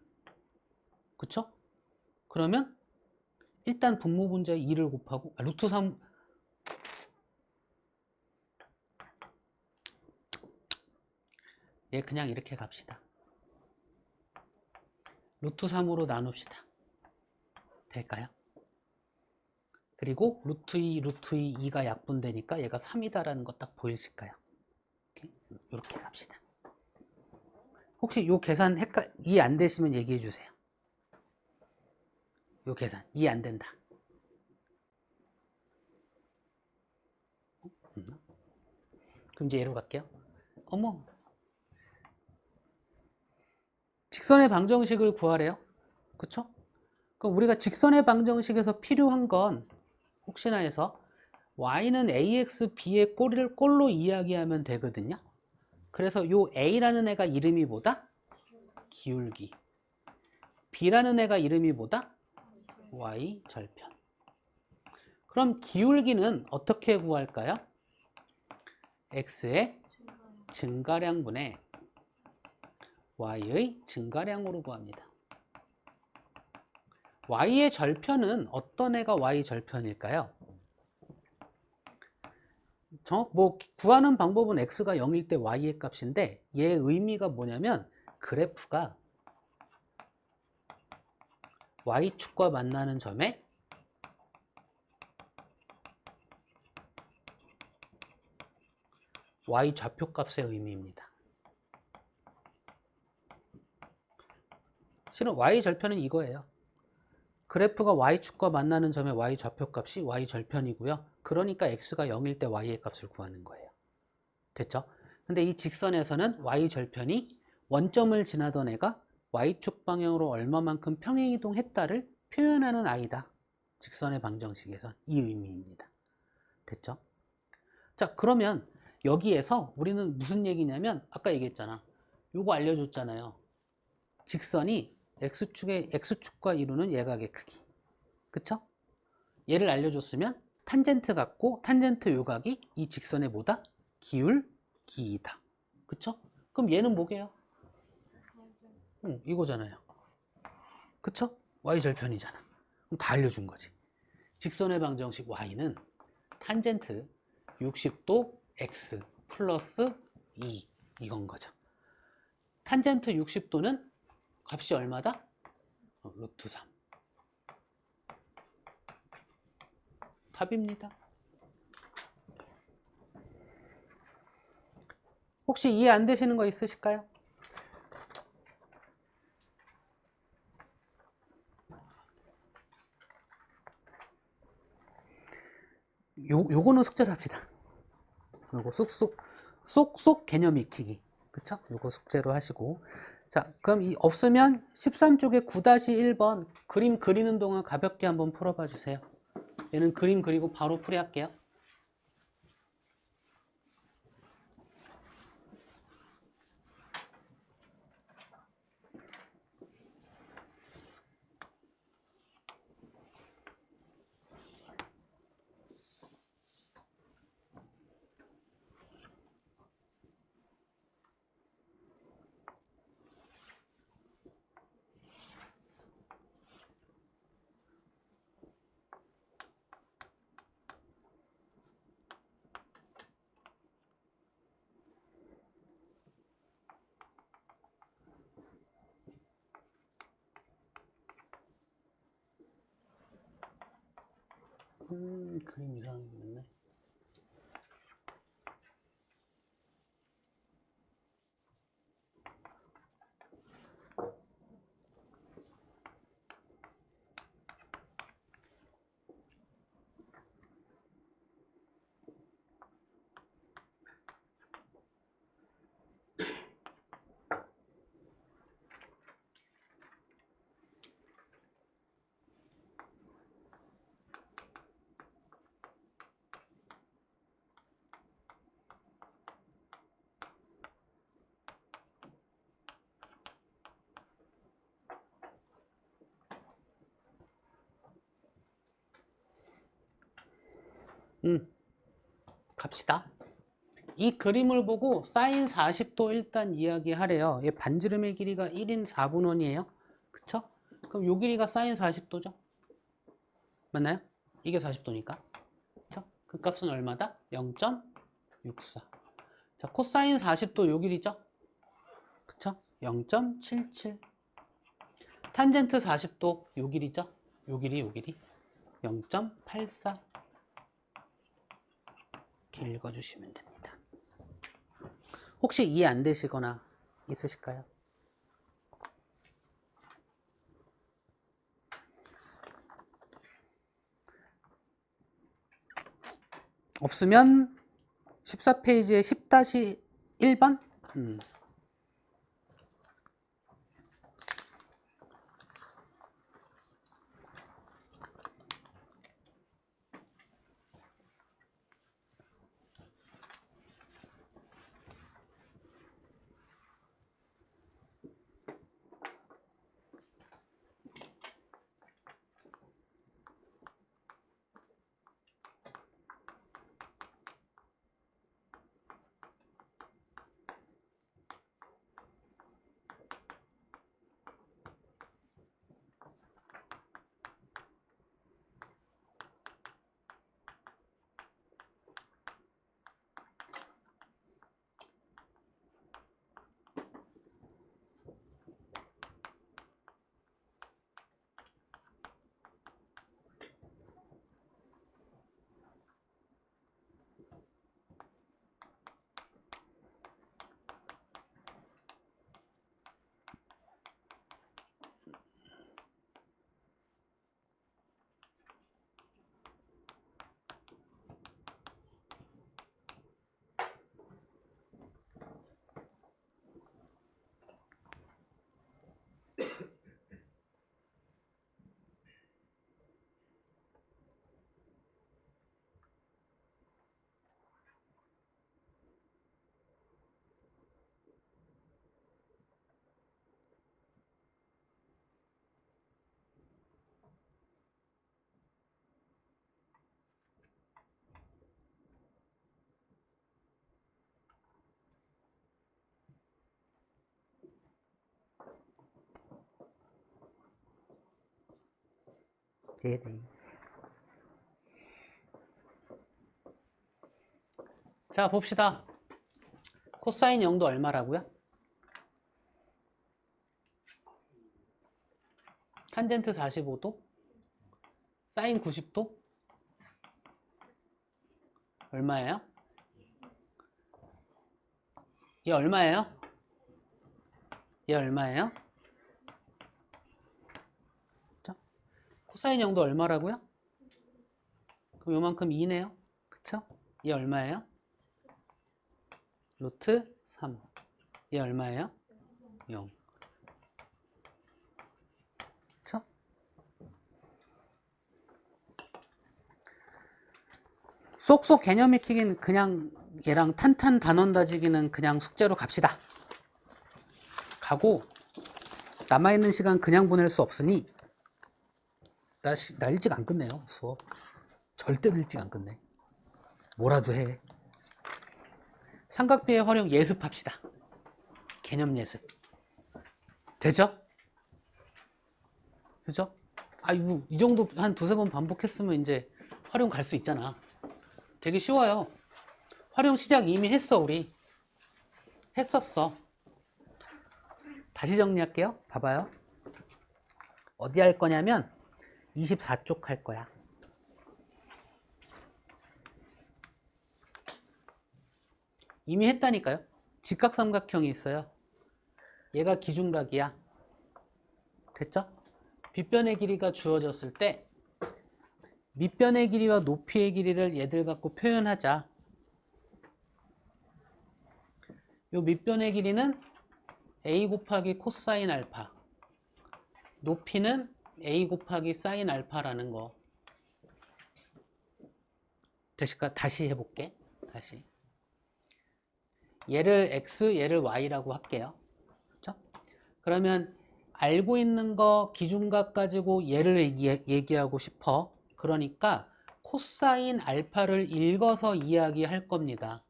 그쵸? 그러면 일단 분모분자에 2를 곱하고 루트 3 얘 그냥 이렇게 갑시다. 루트 3으로 나눕시다. 될까요? 그리고 루트 2, 루트 2, 2가 약분되니까 얘가 3이다라는 거 딱 보이실까요? 이렇게 갑시다. 혹시 요 계산 이해 안 되시면 얘기해 주세요. 요 계산 이해 안 된다. 그럼 이제 얘로 갈게요. 어머, 직선의 방정식을 구하래요. 그쵸? 그럼 우리가 직선의 방정식에서 필요한 건 혹시나 해서 y는 ax, b의 꼴로 이야기하면 되거든요. 그래서 요 a라는 애가 이름이 뭐다? 기울기. b라는 애가 이름이 뭐다? y 절편. 그럼 기울기는 어떻게 구할까요? x의 증가량분의 y의 증가량으로 구합니다. y의 절편은 어떤 애가 y 절편일까요? 구하는 방법은 x가 0일 때 y의 값인데 얘의 의미가 뭐냐면 그래프가 y축과 만나는 점에 y 좌표값의 의미입니다. 실은 y 절편은 이거예요. 그래프가 y축과 만나는 점의 y 좌표값이 y 절편이고요. 그러니까 x가 0일 때 y의 값을 구하는 거예요. 됐죠? 근데 이 직선에서는 y 절편이 원점을 지나던 애가 y축 방향으로 얼마만큼 평행이동했다를 표현하는 아이다. 직선의 방정식에서 이 의미입니다. 됐죠? 자, 그러면 여기에서 우리는 무슨 얘기냐면 아까 얘기했잖아. 요거 알려줬잖아요. 직선이 x축과 이루는 예각의 크기. 그쵸? 얘를 알려줬으면 탄젠트 같고 탄젠트 요각이 이 직선의 뭐다? 기울기이다. 그쵸? 그럼 얘는 뭐게요? 이거잖아요. 그쵸? y절편이잖아. 그럼 다 알려준 거지. 직선의 방정식 y는 탄젠트 60도 x 플러스 2 이건 거죠. 탄젠트 60도는 값이 얼마다? 루트 3. 답입니다. 혹시 이해 안 되시는 거 있으실까요? 요거는 숙제를 합시다. 요거 쏙쏙 개념 익히기. 그쵸? 요거 숙제로 하시고. 자, 그럼 이 없으면 13쪽에 9-1번 그림 그리는 동안 가볍게 한번 풀어봐 주세요. 얘는 그림 그리고 바로 풀이할게요. 그림 이상하게 그렸네. 갑시다. 이 그림을 보고 사인 40도 일단 이야기하래요. 얘 반지름의 길이가 1인 4분원이에요. 그쵸? 그럼 요 길이가 사인 40도죠? 맞나요? 이게 40도니까. 그쵸? 그 값은 얼마다? 0.64. 자, 코사인 40도 요 길이죠? 그쵸? 0.77. 탄젠트 40도 요 길이죠? 요 길이 0.84. 이렇게 읽어주시면 됩니다. 혹시 이해 안 되시거나 있으실까요? 없으면 14페이지에 10-1번? 네네. 자, 봅시다. 코사인 0도 얼마라고요? 탄젠트 45도? 사인 90도? 얼마예요? 얘 얼마예요? 얘 얼마예요? 자, 코사인 0도 얼마라고요? 그럼 요만큼 2네요. 그쵸? 얘 얼마예요? 루트 3. 얘 얼마예요? 0. 그쵸? 쏙쏙 개념 익히기는 그냥 얘랑 탄탄 단원 다지기는 그냥 숙제로 갑시다. 가고 남아있는 시간 그냥 보낼 수 없으니 나 일찍 안 끝내요. 수업 절대로 일찍 안 끝내. 뭐라도 해. 삼각비의 활용 예습합시다. 개념 예습. 되죠? 그죠? 아이고, 이 정도 한 두세 번 반복했으면 이제 활용 갈 수 있잖아. 되게 쉬워요. 활용 시작 이미 했어, 우리. 했었어. 다시 정리할게요. 봐봐요. 어디 할 거냐면 24쪽 할 거야. 이미 했다니까요. 직각삼각형이 있어요. 얘가 기준각이야. 됐죠? 빗변의 길이가 주어졌을 때 밑변의 길이와 높이의 길이를 얘들 갖고 표현하자. 요 밑변의 길이는 a 곱하기 코사인 알파, 높이는 a 곱하기 사인 알파라는 거. 다시 해볼게. 다시. 얘를 x, 얘를 y라고 할게요. 그렇죠? 그러면 알고 있는 거 기준각 가지고 얘를 얘기하고 싶어. 그러니까 코사인 알파를 읽어서 이야기할 겁니다.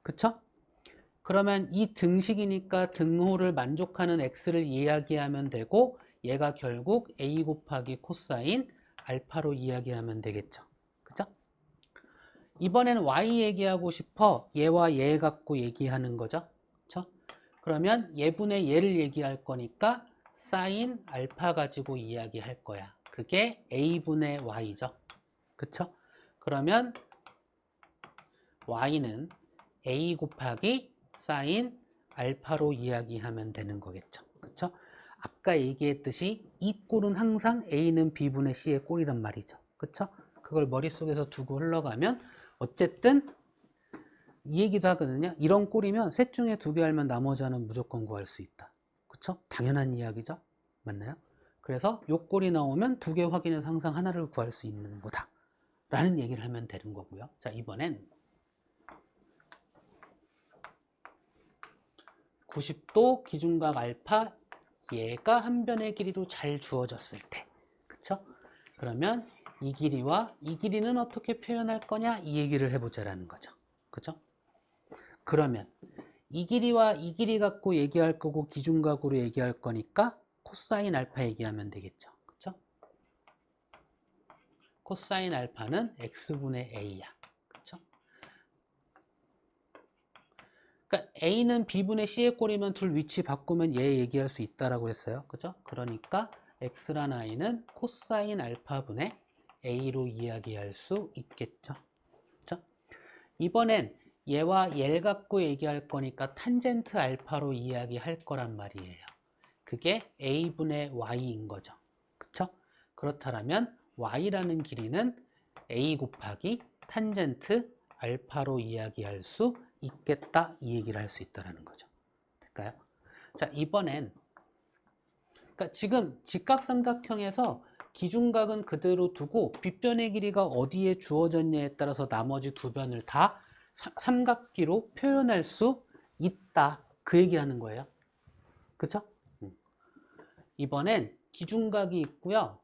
그쵸? 그러면 이 등식이니까 등호를 만족하는 x를 이야기하면 되고 얘가 결국 a 곱하기 코사인 알파로 이야기하면 되겠죠. 그쵸? 이번에는 y 얘기하고 싶어. 얘와 얘 갖고 얘기하는 거죠. 그쵸? 그러면 얘분의 얘를 얘기할 거니까 사인 알파 가지고 이야기할 거야. 그게 a분의 y죠. 그쵸? 그러면 y는 a 곱하기 사인 알파로 이야기하면 되는 거겠죠. 그쵸? 아까 얘기했듯이 이 꼴은 항상 a는 b분의 c의 꼴이란 말이죠. 그쵸? 그걸 머릿속에서 두고 흘러가면 어쨌든 이 얘기도 하거든요. 이런 꼴이면 셋 중에 두 개 알면 나머지 하나는 무조건 구할 수 있다. 그쵸? 당연한 이야기죠. 맞나요? 그래서 요 꼴이 나오면 두 개 확인해서 항상 하나를 구할 수 있는 거다 라는 얘기를 하면 되는 거고요. 자, 이번엔 90도 기준각 알파, 얘가 한 변의 길이로 잘 주어졌을 때, 그쵸? 그러면 이 길이와 이 길이는 어떻게 표현할 거냐, 이 얘기를 해보자라는 거죠. 그죠? 그러면 이 길이와 이 길이 갖고 얘기할 거고 기준각으로 얘기할 거니까 코사인 알파 얘기하면 되겠죠. 그쵸? 코사인 알파는 x분의 a야. 그쵸? 그러니까 a는 b분의 c의 꼴이면 둘 위치 바꾸면 얘 얘기할 수 있다라고 했어요. 그죠? 그러니까 x란 i는 코사인 알파분의 a로 이야기할 수 있겠죠. 그죠? 이번엔 얘와 얘를 갖고 얘기할 거니까 탄젠트 알파로 이야기할 거란 말이에요. 그게 a분의 y인 거죠. 그쵸? 그렇다면 y라는 길이는 a 곱하기 탄젠트 알파로 이야기할 수 있겠다, 이 얘기를 할 수 있다는 거죠. 될까요? 자, 이번엔 그러니까 지금 직각삼각형에서 기준각은 그대로 두고 빗변의 길이가 어디에 주어졌냐에 따라서 나머지 두 변을 다 삼각기로 표현할 수 있다, 그 얘기하는 거예요. 그쵸? 이번엔 기준각이 있고요.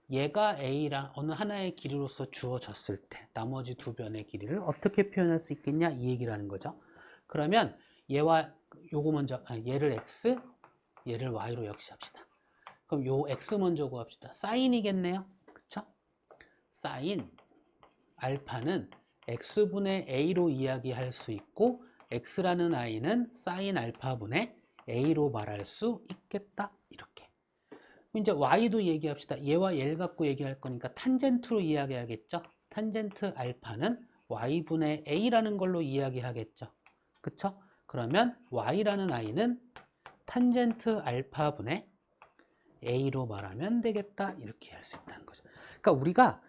얘가 a랑 어느 하나의 길이로서 주어졌을 때 나머지 두 변의 길이를 어떻게 표현할 수 있겠냐, 이 얘기를 하는 거죠. 그러면 얘와 요거 먼저, 얘를 x, 얘를 y로 역시 합시다. 그럼 요 x 먼저 구합시다. 사인이겠네요. 그쵸? 사인 알파는 x분의 a로 이야기할 수 있고 x라는 i는 sin 알파분의 a로 말할 수 있겠다. 이렇게. 이제 y도 얘기합시다. 얘와 얘를 갖고 얘기할 거니까 탄젠트로 이야기하겠죠. 탄젠트 알파는 y분의 a라는 걸로 이야기하겠죠. 그쵸? 그러면 y라는 i는 탄젠트 알파분의 a로 말하면 되겠다. 이렇게 할 수 있다는 거죠. 그러니까 우리가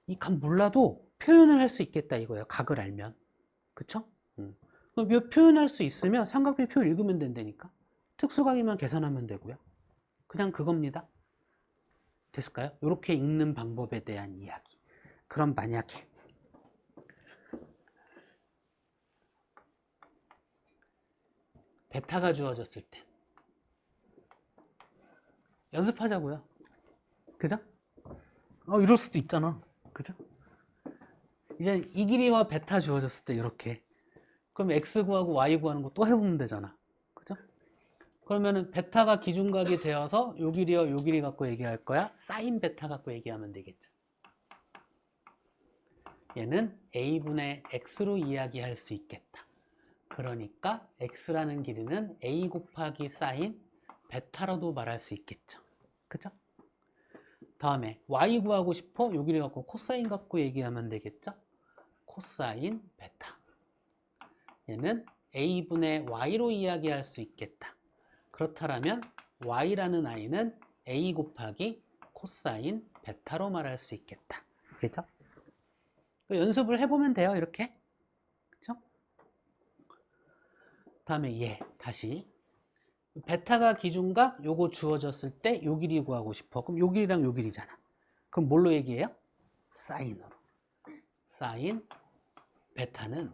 이 값 몰라도 표현을 할 수 있겠다 이거예요. 각을 알면. 그쵸? 그럼 이 표현할 수 있으면 삼각비표 읽으면 된다니까. 특수각이면 계산하면 되고요. 그냥 그겁니다. 됐을까요? 이렇게 읽는 방법에 대한 이야기. 그럼 만약에 베타가 주어졌을 때 연습하자고요. 그죠? 이럴 수도 있잖아. 그죠? 이제 이 길이와 베타 주어졌을 때 이렇게. 그럼 x 구하고 y 구하는 거 또 해보면 되잖아. 그죠? 그러면은 베타가 기준각이 되어서 요 길이와 요 길이 갖고 얘기할 거야. 사인 베타 갖고 얘기하면 되겠죠. 얘는 a분의 x로 이야기할 수 있겠다. 그러니까 x라는 길이는 a 곱하기 사인 베타로도 말할 수 있겠죠. 그죠? 다음에 y 구하고 싶어? 요 길이 갖고 코사인 갖고 얘기하면 되겠죠? 코사인 베타. 얘는 a분의 y로 이야기할 수 있겠다. 그렇다면 y라는 i는 a 곱하기 코사인 베타로 말할 수 있겠다. 그죠? 연습을 해보면 돼요. 이렇게. 그죠? 다음에 얘 다시 베타가 기준각 요거 주어졌을 때 요 길이 구하고 싶어. 그럼 요 길이랑 요 길이잖아. 그럼 뭘로 얘기해요? 사인으로. 사인 베타는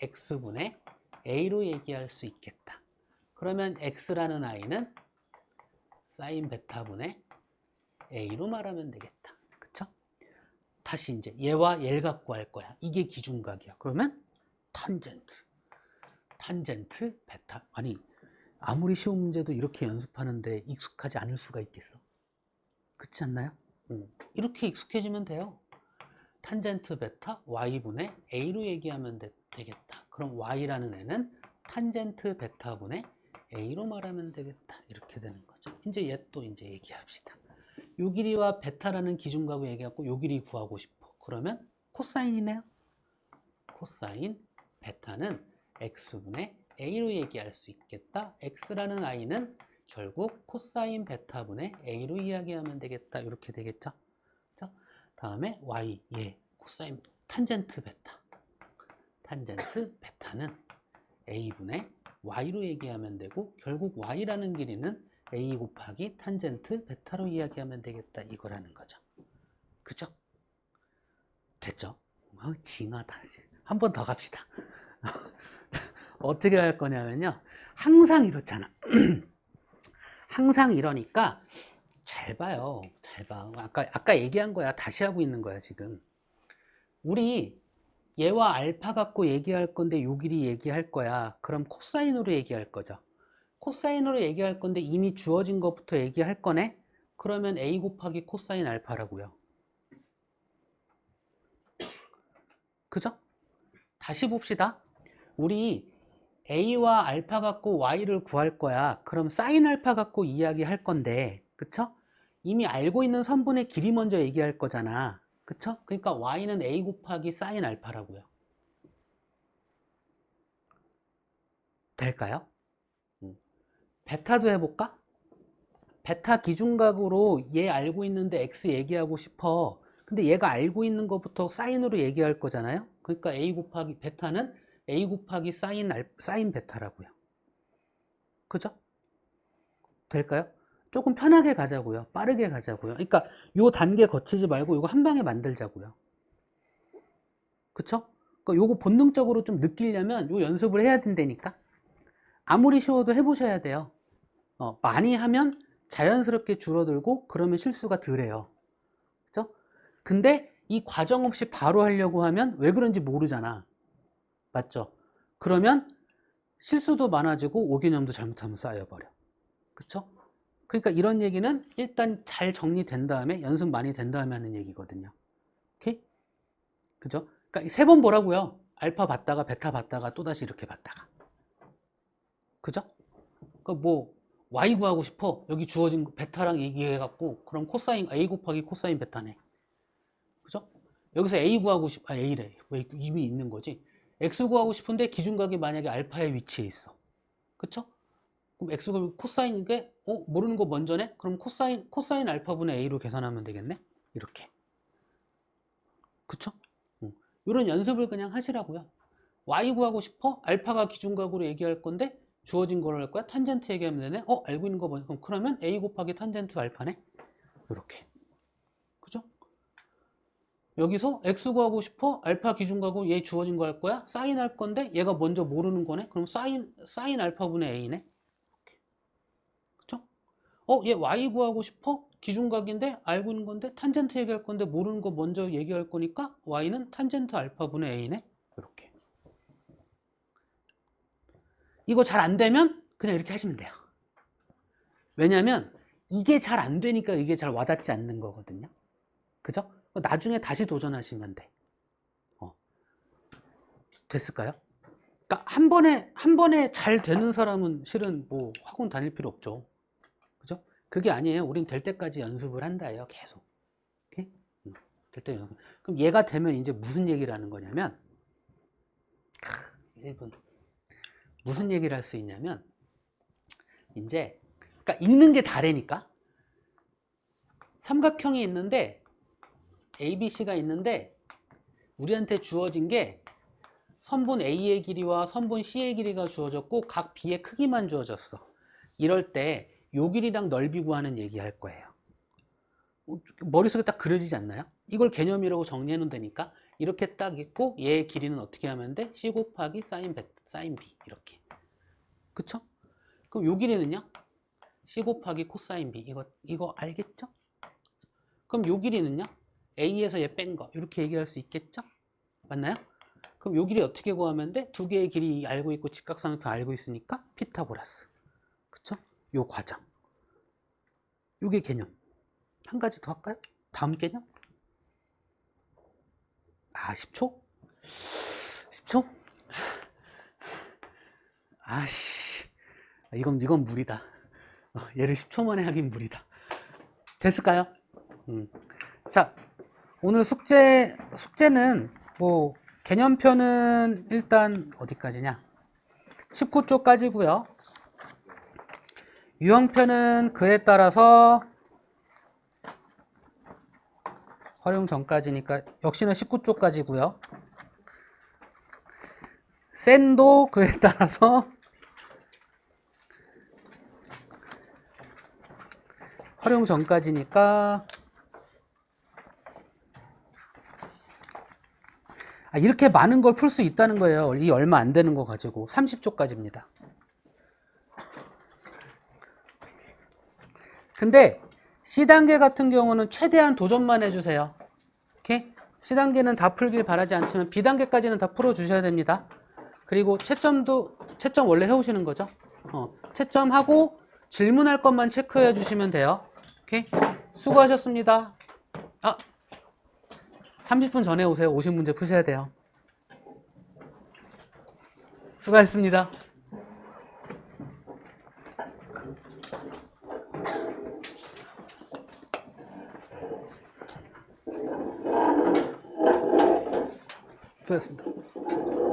x분의 a로 얘기할 수 있겠다. 그러면 x라는 i는 사인 베타분의 a로 말하면 되겠다. 그쵸? 다시 이제 얘와 얘를 갖고 할 거야. 이게 기준각이야. 그러면 탄젠트 베타. 아니 아무리 쉬운 문제도 이렇게 연습하는데 익숙하지 않을 수가 있겠어? 그렇지 않나요? 이렇게 익숙해지면 돼요. 탄젠트 베타 y분의 a로 얘기하면 되겠다. 그럼 y라는 애는 탄젠트 베타분의 a로 말하면 되겠다. 이렇게 되는 거죠. 이제 얘 또 이제 얘기합시다. 요 길이와 베타라는 기준각을 얘기하고 요 길이 구하고 싶어. 그러면 코사인이네요. 코사인 베타는 x분의 a로 얘기할 수 있겠다. x라는 i는 결국 코사인 베타분의 a로 이야기하면 되겠다. 이렇게 되겠죠. 다음에 y, 얘 코사인 탄젠트 베타. 탄젠트 베타는 a분의 y로 얘기하면 되고 결국 y라는 길이는 a 곱하기 탄젠트 베타로 이야기하면 되겠다. 이거라는 거죠. 그죠? 됐죠? 징하다. 한 번 더 갑시다. 어떻게 할 거냐면요. 항상 이렇잖아. 항상 이러니까 잘 봐요. 잘 봐. 아까 얘기한 거야. 다시 하고 있는 거야, 지금. 우리 얘와 알파 갖고 얘기할 건데 요 길이 얘기할 거야. 그럼 코사인으로 얘기할 거죠. 코사인으로 얘기할 건데 이미 주어진 것부터 얘기할 거네. 그러면 a 곱하기 코사인 알파라고요. 그죠? 다시 봅시다. 우리 a와 알파 갖고 y를 구할 거야. 그럼 사인 알파 갖고 이야기할 건데, 그쵸? 이미 알고 있는 선분의 길이 먼저 얘기할 거잖아. 그쵸? 그러니까 y는 a 곱하기 사인 알파라고요. 될까요? 베타도 해볼까? 베타 기준각으로 얘 알고 있는데 x 얘기하고 싶어. 근데 얘가 알고 있는 것부터 사인으로 얘기할 거잖아요. 그러니까 a 곱하기 베타는 a 곱하기 사인 베타라고요. 그죠? 될까요? 조금 편하게 가자고요. 빠르게 가자고요. 그러니까 요 단계 거치지 말고 요거 한 방에 만들자고요. 그쵸? 그러니까 요거 본능적으로 좀 느끼려면 요 연습을 해야 된다니까. 아무리 쉬워도 해보셔야 돼요. 많이 하면 자연스럽게 줄어들고 그러면 실수가 덜해요. 그죠? 근데 이 과정 없이 바로 하려고 하면 왜 그런지 모르잖아. 맞죠? 그러면 실수도 많아지고 오개념도 잘못하면 쌓여버려. 그쵸? 그러니까 이런 얘기는 일단 잘 정리된 다음에 연습 많이 된 다음에 하는 얘기거든요. 오케이? 그죠? 그러니까 3번 보라고요. 알파 받다가 베타 받다가 또다시 이렇게 받다가. 그죠? 그 뭐 y 구하고 싶어. 여기 주어진 거 베타랑 얘기해갖고 그럼 코사인 a 곱하기 코사인 베타네. 그죠? 여기서 a 구하고 싶, a래. 이미 있는 거지. x 구하고 싶은데 기준각이 만약에 알파에 위치해 있어. 그쵸? 그럼 x가 코사인인 게 모르는 거 먼저네? 그럼 코사인 알파분의 a로 계산하면 되겠네? 이렇게. 그쵸? 이런 연습을 그냥 하시라고요. y 구하고 싶어? 알파가 기준각으로 얘기할 건데 주어진 거를 할 거야? 탄젠트 얘기하면 되네? 알고 있는 거 뭐냐? 그러면 a 곱하기 탄젠트 알파네? 이렇게. 그죠? 여기서 x 구하고 싶어? 알파 기준각으로 얘 주어진 거 할 거야? 사인 할 건데 얘가 먼저 모르는 거네? 그럼 사인 알파분의 a네? 그죠? 얘 y 구하고 싶어? 기준각인데 알고 있는 건데 탄젠트 얘기할 건데 모르는 거 먼저 얘기할 거니까 y는 탄젠트 알파분의 a네? 이렇게. 이거 잘 안 되면 그냥 이렇게 하시면 돼요. 왜냐면 이게 잘 안 되니까 이게 잘 와닿지 않는 거거든요. 그죠? 나중에 다시 도전하시면 돼. 됐을까요? 그러니까 한 번에 잘 되는 사람은 실은 뭐 학원 다닐 필요 없죠. 그죠? 그게 아니에요. 우린 될 때까지 연습을 한다예요. 계속. 오케이? 될 때 연습. 그럼 얘가 되면 이제 무슨 얘기를 하는 거냐면 1분. 무슨 얘기를 할 수 있냐면 이제 그러니까 읽는 게 다르니까 삼각형이 있는데 ABC가 있는데 우리한테 주어진 게 선분 A의 길이와 선분 C의 길이가 주어졌고 각 B의 크기만 주어졌어. 이럴 때 요 길이랑 넓이 구하는 얘기 할 거예요. 머릿속에 딱 그려지지 않나요? 이걸 개념이라고 정리해 놓으면 되니까 이렇게 딱 있고 얘의 길이는 어떻게 하면 돼? C 곱하기 사인 B 이렇게. 그쵸? 그럼 요 길이는요? C 곱하기 코사인 B 이거 알겠죠? 그럼 요 길이는요? A에서 얘 뺀 거 이렇게 얘기할 수 있겠죠? 맞나요? 그럼 요 길이 어떻게 구하면 돼? 두 개의 길이 알고 있고 직각삼각형 알고 있으니까 피타고라스. 그쵸? 요 과정. 요게 개념. 한 가지 더 할까요? 다음 개념? 10초? 10초? 아씨. 이건 무리다. 얘를 10초 만에 하긴 무리다. 됐을까요? 자, 오늘 숙제는 뭐 개념표는 일단 어디까지냐? 19쪽까지고요. 유형표는 그에 따라서 활용 전까지니까 역시나 19쪽까지고요. 센도 그에 따라서 활용 전까지니까 이렇게 많은 걸 풀 수 있다는 거예요. 이 얼마 안 되는 거 가지고 30쪽까지입니다. 근데 C단계 같은 경우는 최대한 도전만 해주세요. 오케이? C단계는 다 풀길 바라지 않지만 B단계까지는 다 풀어주셔야 됩니다. 그리고 채점 원래 해오시는 거죠. 채점하고 질문할 것만 체크해 주시면 돼요. 오케이? 수고하셨습니다. 30분 전에 오세요. 오신 문제 푸셔야 돼요. 수고하셨습니다. 수고하셨습니다.